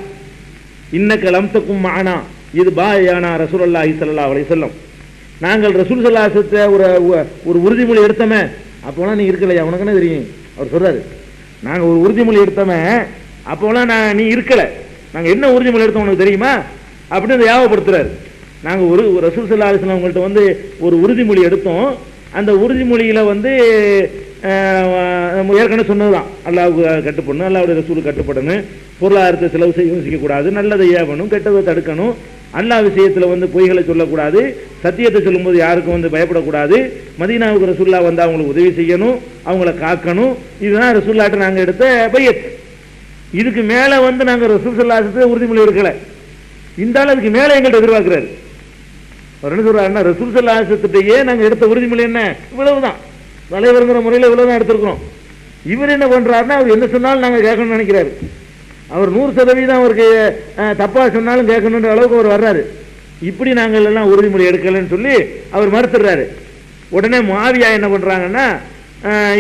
இன்னக்க லம் தகும் மஅனா இது பாயானா ரசூலுல்லாஹி ஸல்லல்லாஹு அலைஹி வஸல்லம், நாங்கள் ரசூல் ஸல்லல்லாஹு அலைஹி வஸல்லம் ஒரு உறுதிமொழி எடுத்தோமே, அப்போலாம் நீ இருக்கலையா, உனக்கு என்ன தெரியும். அவர் சொல்றாரு, நாங்கள் ஒரு உறுதிமொழி எடுத்தோமே, அப்போலாம் நீ இருக்கலை, நாங்கள் என்ன உறுதிமொழி எடுத்தோம் உனக்கு தெரியுமா அப்படின்னு ஞாபகப்படுத்துறாரு. நாங்கள் ஒரு ரசூல் ஸல்லல்லாஹு அலைஹி வஸல்லம் உங்கள்கிட்ட வந்து ஒரு உறுதிமொழி எடுத்தோம். அந்த உறுதிமொழியில் வந்து ஏற்கனவே சொன்னதுதான், அல்லாஹ்வுக்கு கட்டுப்படணும், அல்லாஹ்வுடைய ரசூலுக்கு கட்டுப்படணும், பொருளாதாரத்தை செலவு செய்ய யோசிக்கக்கூடாது, நல்லதை ஏவணும், கெட்டதை தடுக்கணும், அல்லாஹ் விஷயத்தில் வந்து பொய்களை சொல்லக்கூடாது, சத்தியத்தை சொல்லும்போது யாருக்கும் வந்து பயப்படக்கூடாது, மதீனாவுக்கு ரசூலுல்லாஹ் வந்து அவங்களுக்கு உதவி செய்யணும், அவங்கள காக்கணும். இதுதான் ரசூலுல்லாஹ்ட்ட நாங்கள் எடுத்த பையத். இதுக்கு மேலே வந்து நாங்கள் ரசூல் ஸல்லல்லாஹு அலைஹி வஸல்லம் உறுதிமொழி எடுக்கலை. இந்த ஆள் அதுக்கு மேலே எங்கள்கிட்ட எதிர்பார்க்கிறாரு. அவர் என்ன சொல்றாருன்னா, ரசூல் ஸல்லல்லாஹு அலைஹி வஸல்லத்தையே நாங்கள் எடுத்த உறுதிமொழி என்ன, இவ்வளவுதான், தலைவருங்கிற முறையில் இவ்வளவுதான் எடுத்திருக்கிறோம். இவர் என்ன பண்றாருன்னா, அவர் என்ன சொன்னாலும் நாங்கள் கேட்கணும்னு நினைக்கிறாரு. அவர் 100% அவருக்கு தப்பா சொன்னாலும் கேட்கணுன்ற அளவுக்கு அவர் வர்றாரு. இப்படி நாங்கள் எல்லாம் உறுதிமொழி எடுக்கலன்னு சொல்லி அவர் மறுத்துறாரு. உடனே முஆவியா என்ன பண்றாங்கன்னா,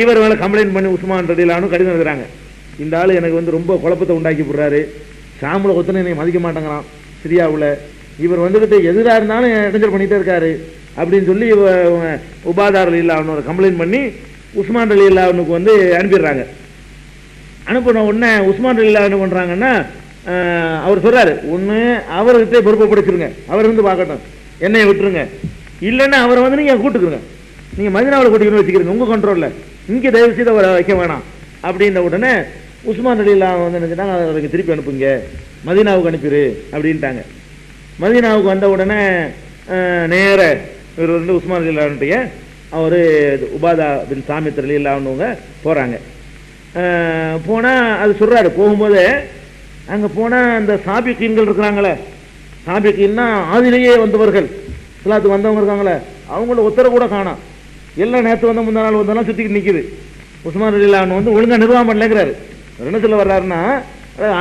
இவர் மேல கம்ப்ளைண்ட் பண்ணி உஸ்மான் ரலியல்லாஹு அன்ஹு கடிதம் எழுதுறாங்க. இந்த ஆள் எனக்கு வந்து ரொம்ப குழப்பத்தை உண்டாக்கி போடுறாரு, ஷாமுல கொத்தனை என்னை மதிக்க மாட்டேங்கிறான், சிரியாவில் இவர் வந்துகிட்டு எதிராக இருந்தாலும் இடைஞ்சல் பண்ணிட்டே இருக்காரு அப்படின்னு சொல்லி உபாதா ரலியல்லாஹு அன்ஹு கம்ப்ளைண்ட் பண்ணி உஸ்மான் ரலியல்லாஹு அன்ஹுக்கு வந்து அனுப்பிடுறாங்க. அனுப்பின உடனே உஸ்மான் ரலியல்லாஹு அன்ஹு என்ன பண்றாங்கன்னா, அவர் சொல்றாரு, ஒன்று அவர்கிட்ட பொறுப்பை பிடிச்சிருங்க, அவர் வந்து பார்க்கட்டும், என்னைய விட்டுருங்க, இல்லைன்னா அவரை வந்து நீங்க கூட்டுக்குங்க, நீங்க மதீனாவில் கூட்டிக்கணும் வச்சுக்கிறீங்க, உங்க கண்ட்ரோல்ல, இங்கே தயவு செய்து அவரை வைக்க வேணாம் அப்படின்ற உடனே உஸ்மான் ரலியல்லாஹு வந்து நினைச்சிட்டாங்க, அவருக்கு திருப்பி அனுப்புங்க, மதீனாவுக்கு அனுப்பிடு அப்படின்ட்டாங்க. மதீனாவுக்கு வந்த உடனே நேர இவர் வந்து உஸ்மான் ரலியல்லாஹுடைய அவர் உபாதா பின் சாமித் ரலியல்லாஹுவங்க போகிறாங்க. போனால் அது சொல்கிறாரு, போகும்போது அங்கே போனால் அந்த சாபிக்கீன்கள் இருக்கிறாங்களே, சாபிக்கீன்னா ஆதிலேயே வந்தவர்கள், இஸ்லாத்துக்கு வந்தவங்க இருக்காங்களே, அவங்களோட உத்தரவு கூட காணோம். எல்லாம் நேற்று வந்த முந்தா நாள் வந்தாலும் சுற்றிக்கிட்டு நிற்கிது. உஸ்மான் ரலியல்லாஹு வந்து ஒழுங்காக நிர்வாகம் பண்ணலைங்கிறாரு. என்ன சொல்ல வர்றாருன்னா,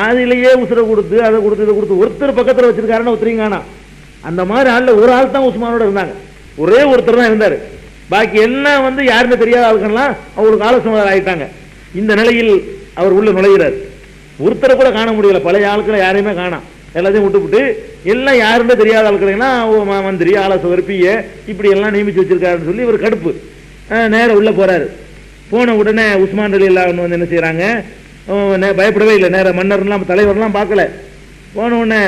ஆதிலேயே உசுரை கொடுத்து அதை கொடுத்து இதை கொடுத்து ஒருத்தர் பக்கத்தில் வச்சிருக்காருன்னு ஒருத்தரையும் காணோம். அந்த மாதிரி ஆளில் ஒரு ஆள் தான் உஸ்மானோட இருந்தாங்க, ஒரே ஒருத்தர் தான் இருந்தார். பாக்கி எல்லாம் வந்து யாருமே தெரியாத ஆளுக்கெல்லாம் அவங்களுக்கு ஆலோசனை ஆகிட்டாங்க. இந்த நிலையில் அவர் உள்ள நுழைகிறார். ஒருத்தரை கூட காண முடியல, பழைய ஆட்களை யாரையுமே காணாம், எல்லாத்தையும் விட்டுவிட்டு எல்லாம் யாருமே தெரியாத ஆட்களைலாம் மந்திரி ஆலோசகர் பிய இப்படி எல்லாம் நியமிச்சு வச்சிருக்காருன்னு சொல்லி இவர் கடுப்பு. நேரம் உள்ள போறாரு. போன உடனே உஸ்மான் ரலியல்லாஹு வந்து என்ன செய்யறாங்க, பயப்படவே இல்லை. நேரம் மன்னர்லாம் தலைவர்லாம் பார்க்கல. போன உடனே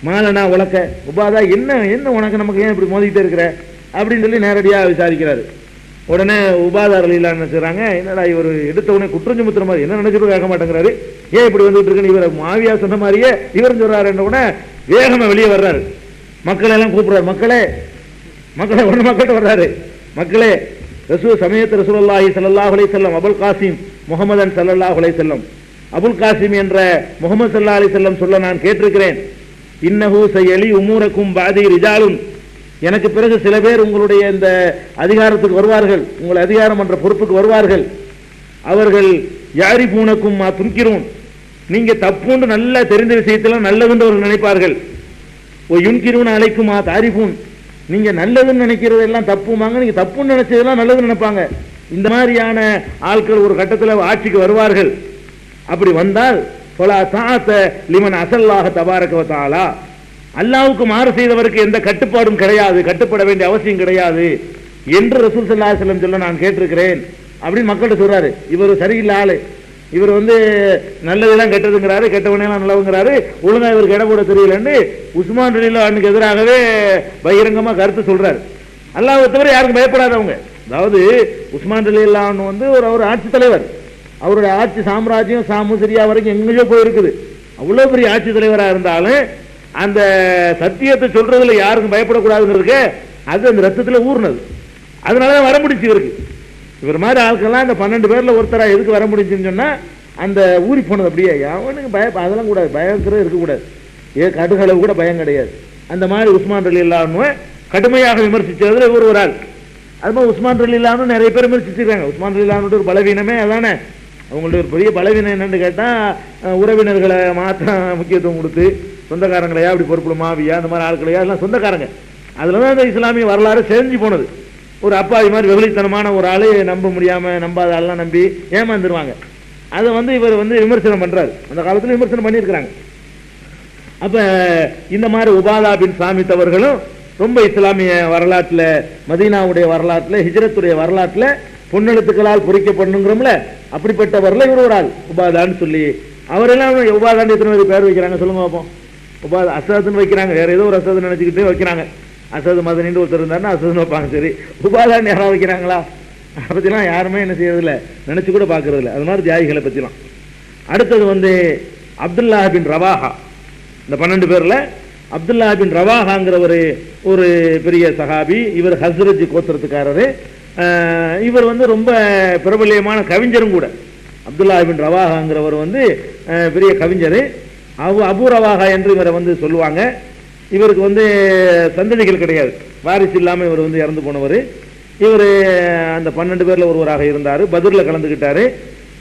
மாலனா உலக்க உபாதா என்ன என்ன உனக்கு நமக்கு ஏன் இப்படி மோதிக்கிட்டே இருக்கிற அப்படின்னு சொல்லி நேரடியாக விசாரிக்கிறாரு. உடனே உபாதா ரலியல்லாஹு என்ன செய்றாங்க, என்னடா இவர் எடுத்த உடனே குற்றஞ்சுமுத்துற மாதிரி என்ன நினைச்சிட்டு கேட்க மாட்டேங்கிறாரு, ஏன் இப்படி வந்துட்டு இருக்குன்னு இவர் மாவியா சொன்ன மாதிரியே இவரும் சொல்றாரு. உடனே வேகமா வெளியே வர்றாரு, மக்களை எல்லாம் கூப்பிடுறாரு. மக்களே உடனே மக்கள்கிட்ட வர்றாரு, மக்களே சமயத்து ரசூலுல்லாஹி ஸல்லல்லாஹு அலைஹி வஸல்லம் அபுல் காசிம் முஹம்மதன் ஸல்லல்லாஹு அலைஹி வஸல்லம், அபுல் காசிம் என்ற முஹம்மது ஸல்லல்லாஹு அலைஹி வஸல்லம் சொல்ல நான் கேட்டிருக்கிறேன். இன்னஹு சயலி உமூரக்கும் பாதி ரிஜாலுன், எனக்கு பிறகு சில பேர் உங்களுடைய இந்த அதிகாரத்துக்கு வருவார்கள், உங்களை அதிகாரம் என்ற பொறுப்புக்கு வருவார்கள். அவர்கள் யாரிபூனக்கும் மா துன்கிரூன், நீங்க தப்புன்னு நல்லா தெரிந்த விஷயத்தெல்லாம் நல்லதுன்னு அவர்கள் நினைப்பார்கள். ஓ யுன்கிரூன் அலைக்கும் மா தாரிபூன், நீங்க நல்லதுன்னு நினைக்கிறது எல்லாம் தப்புமாங்க, நீங்க தப்புன்னு நினைச்சதெல்லாம் நல்லதுன்னு நினைப்பாங்க. இந்த மாதிரியான ஆட்கள் ஒரு கட்டத்தில் ஆட்சிக்கு வருவார்கள். அப்படி வந்தால் ஃபலா தஆத லிமன் அஸல்லாஹ தபாரக வ தஆலா, அல்லாஹ்வுக்கு மாறு செய்தவருக்கு எந்த கட்டுப்பாடும் கிடையாது, கட்டுப்பட வேண்டிய அவசியம் கிடையாது என்று ரசூல் ஸல்லல்லாஹு அலைஹி வஸல்லம் சொல்ல நான் கேட்டிருக்கிறேன் அப்படின்னு மக்கள்கிட்ட சொல்றாரு. இவர் சரியில்லை ஆளு, இவர் வந்து நல்லதெல்லாம் கெட்டதுங்கிறாரு, கெட்டவனெல்லாம் நல்லவங்கிறாரு, ஒழுங்கா இவருக்கு இடம் போட தெரியலன்னு உஸ்மான் ரலியல்லாஹுக்கு எதிராகவே பகிரங்கமா கருத்து சொல்றாரு. அல்லாஹ்வை தவிர யாருக்கும் பயப்படாதவங்க. அதாவது உஸ்மான் ரலியல்லாஹு வந்து ஒரு ஆட்சி தலைவர், அவருடைய ஆட்சி சாம்ராஜ்யம் சாமு சிரியா வரைக்கும் எங்கேயோ போயிருக்குது. அவ்வளவு பெரிய ஆட்சி தலைவராக இருந்தாலும் அந்த சத்தியத்தை சொல்றதுல யாருக்கும் பயப்படக்கூடாதுங்கிறதுக்கு அது அந்த ரத்தத்தில் ஊர்னது. அதனாலதான் வர முடிச்சு இவருக்கு. இவர் மாதிரி ஆட்கள்லாம் இந்த 12 பேர்ல ஒருத்தரா எதுக்கு வர முடிச்சுன்னு சொன்னா அந்த ஊறி போனது. அப்படியே அவனுக்கு அதெல்லாம் கூடாது, பயங்கிறது இருக்கக்கூடாது, கடுகளவு கூட பயம் கிடையாது. அந்த மாதிரி உஸ்மான் ரலியல்லாஹு கடுமையாக விமர்சிச்சதுல இவர் ஒரு ஆள். அது மாதிரி உஸ்மான் ரலியல்லாஹு நிறைய பேர் விமர்சிச்சிருக்காங்க. உஸ்மான் ரலியல்லாஹு ஒரு பலவீனமே அதானே, அவங்கள்ட்ட ஒரு பெரிய பலவீனம் என்னன்னு கேட்டா உறவினர்களை மாத்திரம் முக்கியத்துவம் கொடுத்து சொந்தக்காரங்களையா அப்படி பொறுப்புல மாவியா அந்த மாதிரி ஆட்களையா எல்லாம் சொந்தக்காரங்க. அதுலதான் இந்த இஸ்லாமிய வரலாறு செஞ்சு போனது. ஒரு அப்பாவி மாதிரி வெகுளித்தனமான ஒரு ஆளு நம்ப முடியாம நம்பாத ஆள்லாம் நம்பி ஏமாந்துருவாங்க. அதை வந்து இவர் வந்து விமர்சனம் பண்றாரு, அந்த காலத்துல விமர்சனம் பண்ணியிருக்கிறாங்க. அப்ப இந்த மாதிரி உபாதா பின் சாமித் அவர்களும் ரொம்ப இஸ்லாமிய வரலாற்றுல, மதீனாவுடைய வரலாற்றுல, ஹிஜ்ரத்துடைய வரலாற்றுல பொன்னெழுத்துக்களால் பொறிக்கப்படணுங்கிறோம்ல, அப்படிப்பட்டவர்ல இவர் ஒரு ஆள் உபாதான்னு சொல்லி. அவரெல்லாம் உபாதான்னு எத்தனை பேர் வைக்கிறாங்க சொல்லுங்க பார்ப்போம். உபாதா அசதுன்னு வைக்கிறாங்க, வேற ஏதோ ஒரு அசது நினைச்சுக்கிட்டு வைக்கிறாங்க. அசது மதனின்னு ஒருத்தர் இருந்தாருன்னா அசதுன்னு வைப்பாங்க. சரி, உபாதான்னு யாராவது வைக்கிறாங்களா? அதை பத்திலாம் யாருமே என்ன செய்யறதில்ல, நினைச்சு கூட பாக்குறது இல்லை. அது மாதிரி தியாகிகளை பத்திலாம். அடுத்தது வந்து அப்துல்லாஹ் பின் ரவாஹா. இந்த 12 பேர்ல அப்துல்லாஹ் பின் ரவாஹாங்கிற ஒரு பெரிய சஹாபி. இவர் ஹஸ்ரஜ் கோத்திரத்துக்காரரு. இவர் வந்து ரொம்ப பிரபல்யமான கவிஞரும் கூட. அப்துல்லாஹ் பின் ரவாஹாங்கிறவர் வந்து பெரிய கவிஞர். அபு ரவாஹா என்று இவரை வந்து சொல்லுவாங்க. இவருக்கு வந்து சந்ததிகள் கிடையாது, வாரிசு இல்லாமல் இவர் வந்து இறந்து போனவர். இவர் அந்த 12 பேர்ல ஒருவராக இருந்தார். பத்ர்ல கலந்துக்கிட்டாரு.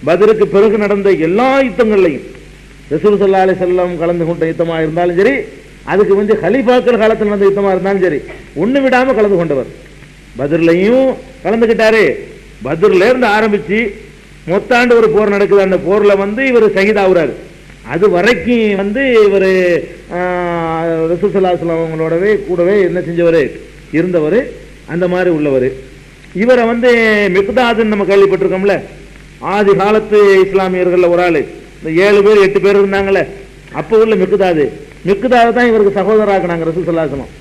பத்ருக்கு பிறகு நடந்த எல்லா யுத்தங்கள்லையும் ரசூல் ஸல்லல்லாஹு அலைஹி வஸல்லம் கலந்து கொண்ட யுத்தமா இருந்தாலும் சரி, அதுக்கு வந்து கலீஃபாக்கள் காலத்தில் நடந்த யுத்தமா இருந்தாலும் சரி, ஒண்ணு விடாம கலந்து கொண்டவர். பத்ர்லையும் கலந்துக்கிட்டாரு. பத்ர்ல இருந்து ஆரம்பிச்சு மொத்தாண்டு ஒரு போர் நடக்குது. அந்த போர்ல வந்து இவர் ஷஹீதாவுறாரு. அது வரைக்கும் வந்து இவர் ரசூல் ஸல்லல்லாஹு அலைஹி வஸல்லம் அவங்களோடவே கூடவே என்ன செஞ்சவர் இருந்தவர். அந்த மாதிரி உள்ளவர். இவரை வந்து மிக்தாதுன்னு நம்ம கேள்விப்பட்டிருக்கோம்ல, ஆதி காலத்து இஸ்லாமியர்கள் ஒரு ஆளு. இந்த 7 பேர் 8 பேர் இருந்தாங்களே, அப்போ உள்ள மிக்தாது தான் இவருக்கு சகோதரராக்குனாங்க ரசூல் ஸல்லல்லாஹு அலைஹி வஸல்லம்.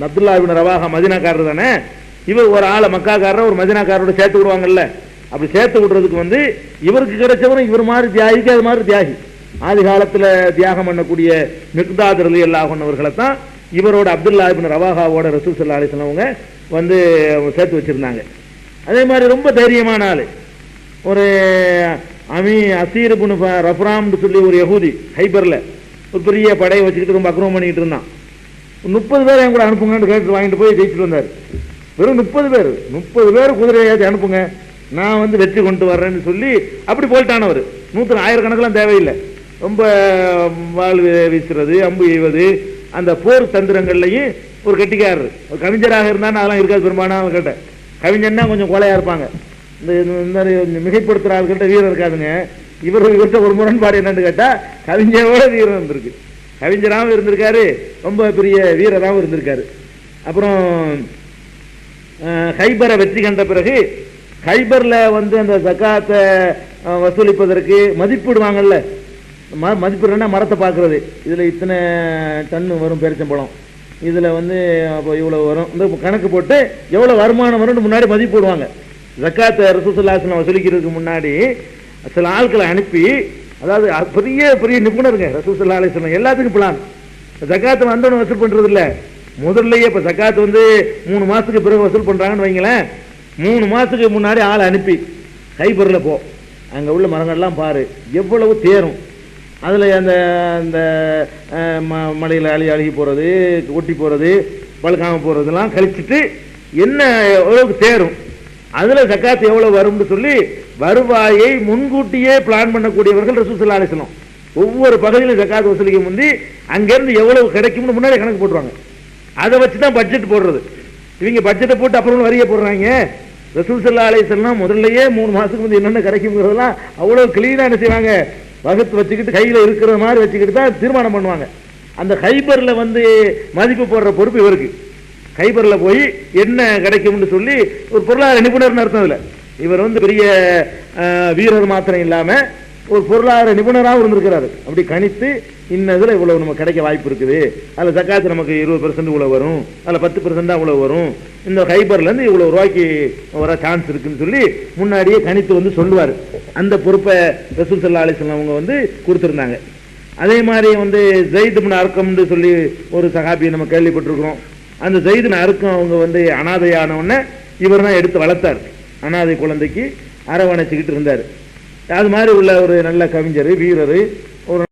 அப்துல்லாஹ் இப்னு ரவாஹா மதீனாக்காரர் தானே. இவர் ஒரு ஆளை மக்காக்காரர் ஒரு மதீனாக்காரரோட சேர்த்து விடுவாங்கல்ல, அப்படி சேர்த்து விடுறதுக்கு வந்து இவருக்கு கிடைச்சவரும் இவர் மாதிரி தியாகிக்கு அது மாதிரி தியாகி. ஆதி காலத்துல தியாகம் பண்ணக்கூடிய மிக்தாத் ரலியல்லாஹு அன்ஹு அவர்களை தான் இவரோட அப்துல்லா இப்னு ரவாஹாவோட ரசூல் ஸல்லல்லாஹு அலைஹி வஸல்லம் அவங்க வந்து சேர்த்து வச்சிருந்தாங்க. அதே மாதிரி ரொம்ப தைரியமான ஆள். ஒரு அசீர் இப்னு ரஃப்ராம்னு சொல்லி ஒரு யஹூதி ஹைபர்ல ஒரு பெரிய படையை வச்சுக்கிட்டு ரொம்ப அக்கிரமம் பண்ணிக்கிட்டு இருந்தான். 30 பேர் என் கூட அனுப்புங்கன்னு கேட்டு வாங்கிட்டு போய் ஜெயிச்சுட்டு வந்தார். வெறும் 30 பேர் குதிரையாச்சு அனுப்புங்க, நான் வந்து வெற்றி கொண்டு வர்றேன்னு சொல்லி அப்படி போயிட்டானவர். 100 கணக்கெல்லாம் தேவையில்லை. ரொம்ப வாழ் வீசுறது, அம்பு எய்வது, அந்த போர் தந்திரங்கள்லையும் ஒரு கெட்டிக்காரர். ஒரு கவிஞராக இருந்தாலும் அதெல்லாம் இருக்காது. பெரும்பாலும் கேட்டேன் கவிஞன்னா கொஞ்சம் கொலையா இருப்பாங்க. இந்த மிகைப்படுத்துற ஆள்கிட்ட வீரம் இருக்காதுங்க. இவர்கிட்ட ஒரு முரண்பாடு என்னன்னு கேட்டா, கவிஞரோட வீரம் இருந்திருக்கு. கவிஞராகவும் இருந்திருக்காரு, ரொம்ப பெரிய வீரராகவும் இருந்திருக்காரு. அப்புறம் ஹைபரை வெற்றி கண்ட பிறகு ஹைபர்ல வந்து அந்த ஜகாத்தை வசூலிப்பதற்கு மதிப்பிடுவாங்கல்ல. மதிப்பிடுறேன்னா மரத்தை பார்க்கறது, இதுல இத்தனை டன்னு வரும் பேரிச்சம்பழம், இதுல வந்து அப்போ இவ்வளவு வரும், இந்த கணக்கு போட்டு எவ்வளவு வருமானம் வரும்னு முன்னாடி மதிப்பு போடுவாங்க. ஜக்காத்தை ரசூலுல்லாஹி ஸல்லல்லாஹு அலைஹி வஸல்லம் வசூலிக்கிறதுக்கு முன்னாடி சில ஆட்களை அனுப்பி, அதாவது பெரிய பெரிய நிபுணருங்க ரசூலுல்லாஹி ஸல்லல்லாஹு அலைஹி வஸல்லம், எல்லாத்துக்கும் பிளான். ஜக்காத்தை வந்தவன வசூல் பண்றது இல்ல, முதல்லயே இப்ப ஜக்காத்து வந்து 3 மாசத்துக்கு பிறகு வசூல் பண்றாங்கன்னு வைங்களேன், 3 மாசத்துக்கு முன்னாடி ஆளை அனுப்பி ஹைபர்ல போ, அங்க உள்ள மரங்கள்லாம் பாரு எவ்வளவு தேரும், அதுல அந்த அந்த மலையில அழுகி போறது, ஒட்டி போறது, பழுக்காம போறதெல்லாம் கழிச்சிட்டு என்ன எவ்வளவுக்கு தேரும், அதுல ஜக்காத்து எவ்வளவு வரும்னு சொல்லி வருவாயை முன்கூட்டியே பிளான் பண்ணக்கூடியவர்கள் ரசூலுல்லாஹி ஸல்லல்லாஹு அலைஹி வஸல்லம். ஒவ்வொரு பகுதியிலும் ஜக்காத் வசூலிக்க முந்தி அங்கிருந்து எவ்வளவு கிடைக்கும்னு முன்னாடி கணக்கு போட்டுருவாங்க. அதை வச்சுதான் பட்ஜெட் போடுறது. இவங்க பட்ஜெட்டை போட்டு அப்புறம் வரிய போடுறாங்க. ரசூல் ஸல்லல்லாஹு அலைஹி வஸல்லம் முதல்லயே 3 மாசத்துக்கு முந்தி என்னென்ன கிடைக்கும்ங்கிறதெல்லாம் அவ்வளவு கிளீனா என்ன செய்வாங்க, வகுத்து வச்சுக்கிட்டு கையில இருக்கிற மாதிரி வச்சுக்கிட்டு தான் தீர்மானம் பண்ணுவாங்க. அந்த ஹைபர்ல வந்து மதிப்பு போடுற பொறுப்பு இவருக்கு. ஹைபர்ல போய் என்ன கிடைக்கும்னு சொல்லி ஒரு பொருளாதார நிபுணர்னு அர்த்தம். இல்லை இவர் வந்து பெரிய வீரர் மாத்திரம் இல்லாம ஒரு பொருளாதார நிபுணராகவும் இருந்திருக்கிறாரு. அப்படி கணித்து இன்னதுல இவ்வளவு நமக்கு கிடைக்க வாய்ப்பு இருக்குது, அதுல ஜக்காத்து நமக்கு 20% இவ்வளவு வரும், அதுல 10% தான் இவ்வளவு வரும், இந்த ஹைபர்ல இருந்து இவ்வளவு ரூபாய்க்கு வர சான்ஸ் இருக்குன்னு சொல்லி முன்னாடியே கணித்து வந்து சொல்லுவார். அந்த பொறுப்பை ரசூல் ஸல்லல்லாஹு அலைஹி வஸல்லம் அவங்க வந்து கொடுத்திருந்தாங்க. அதே மாதிரி வந்து ஸைத் இப்னு அர்கம்னு சொல்லி ஒரு சஹாபியை நம்ம கேள்விப்பட்டிருக்கிறோம். அந்த ஸைத் இப்னு அர்கம் அவங்க வந்து அனாதையான உடனே இவர் தான் எடுத்து வளர்த்தார். அனாதை குழந்தைக்கு அரவணைச்சுக்கிட்டு இருந்தார். அது மாதிரி உள்ள ஒரு நல்ல கவிஞர், வீரர், ஒரு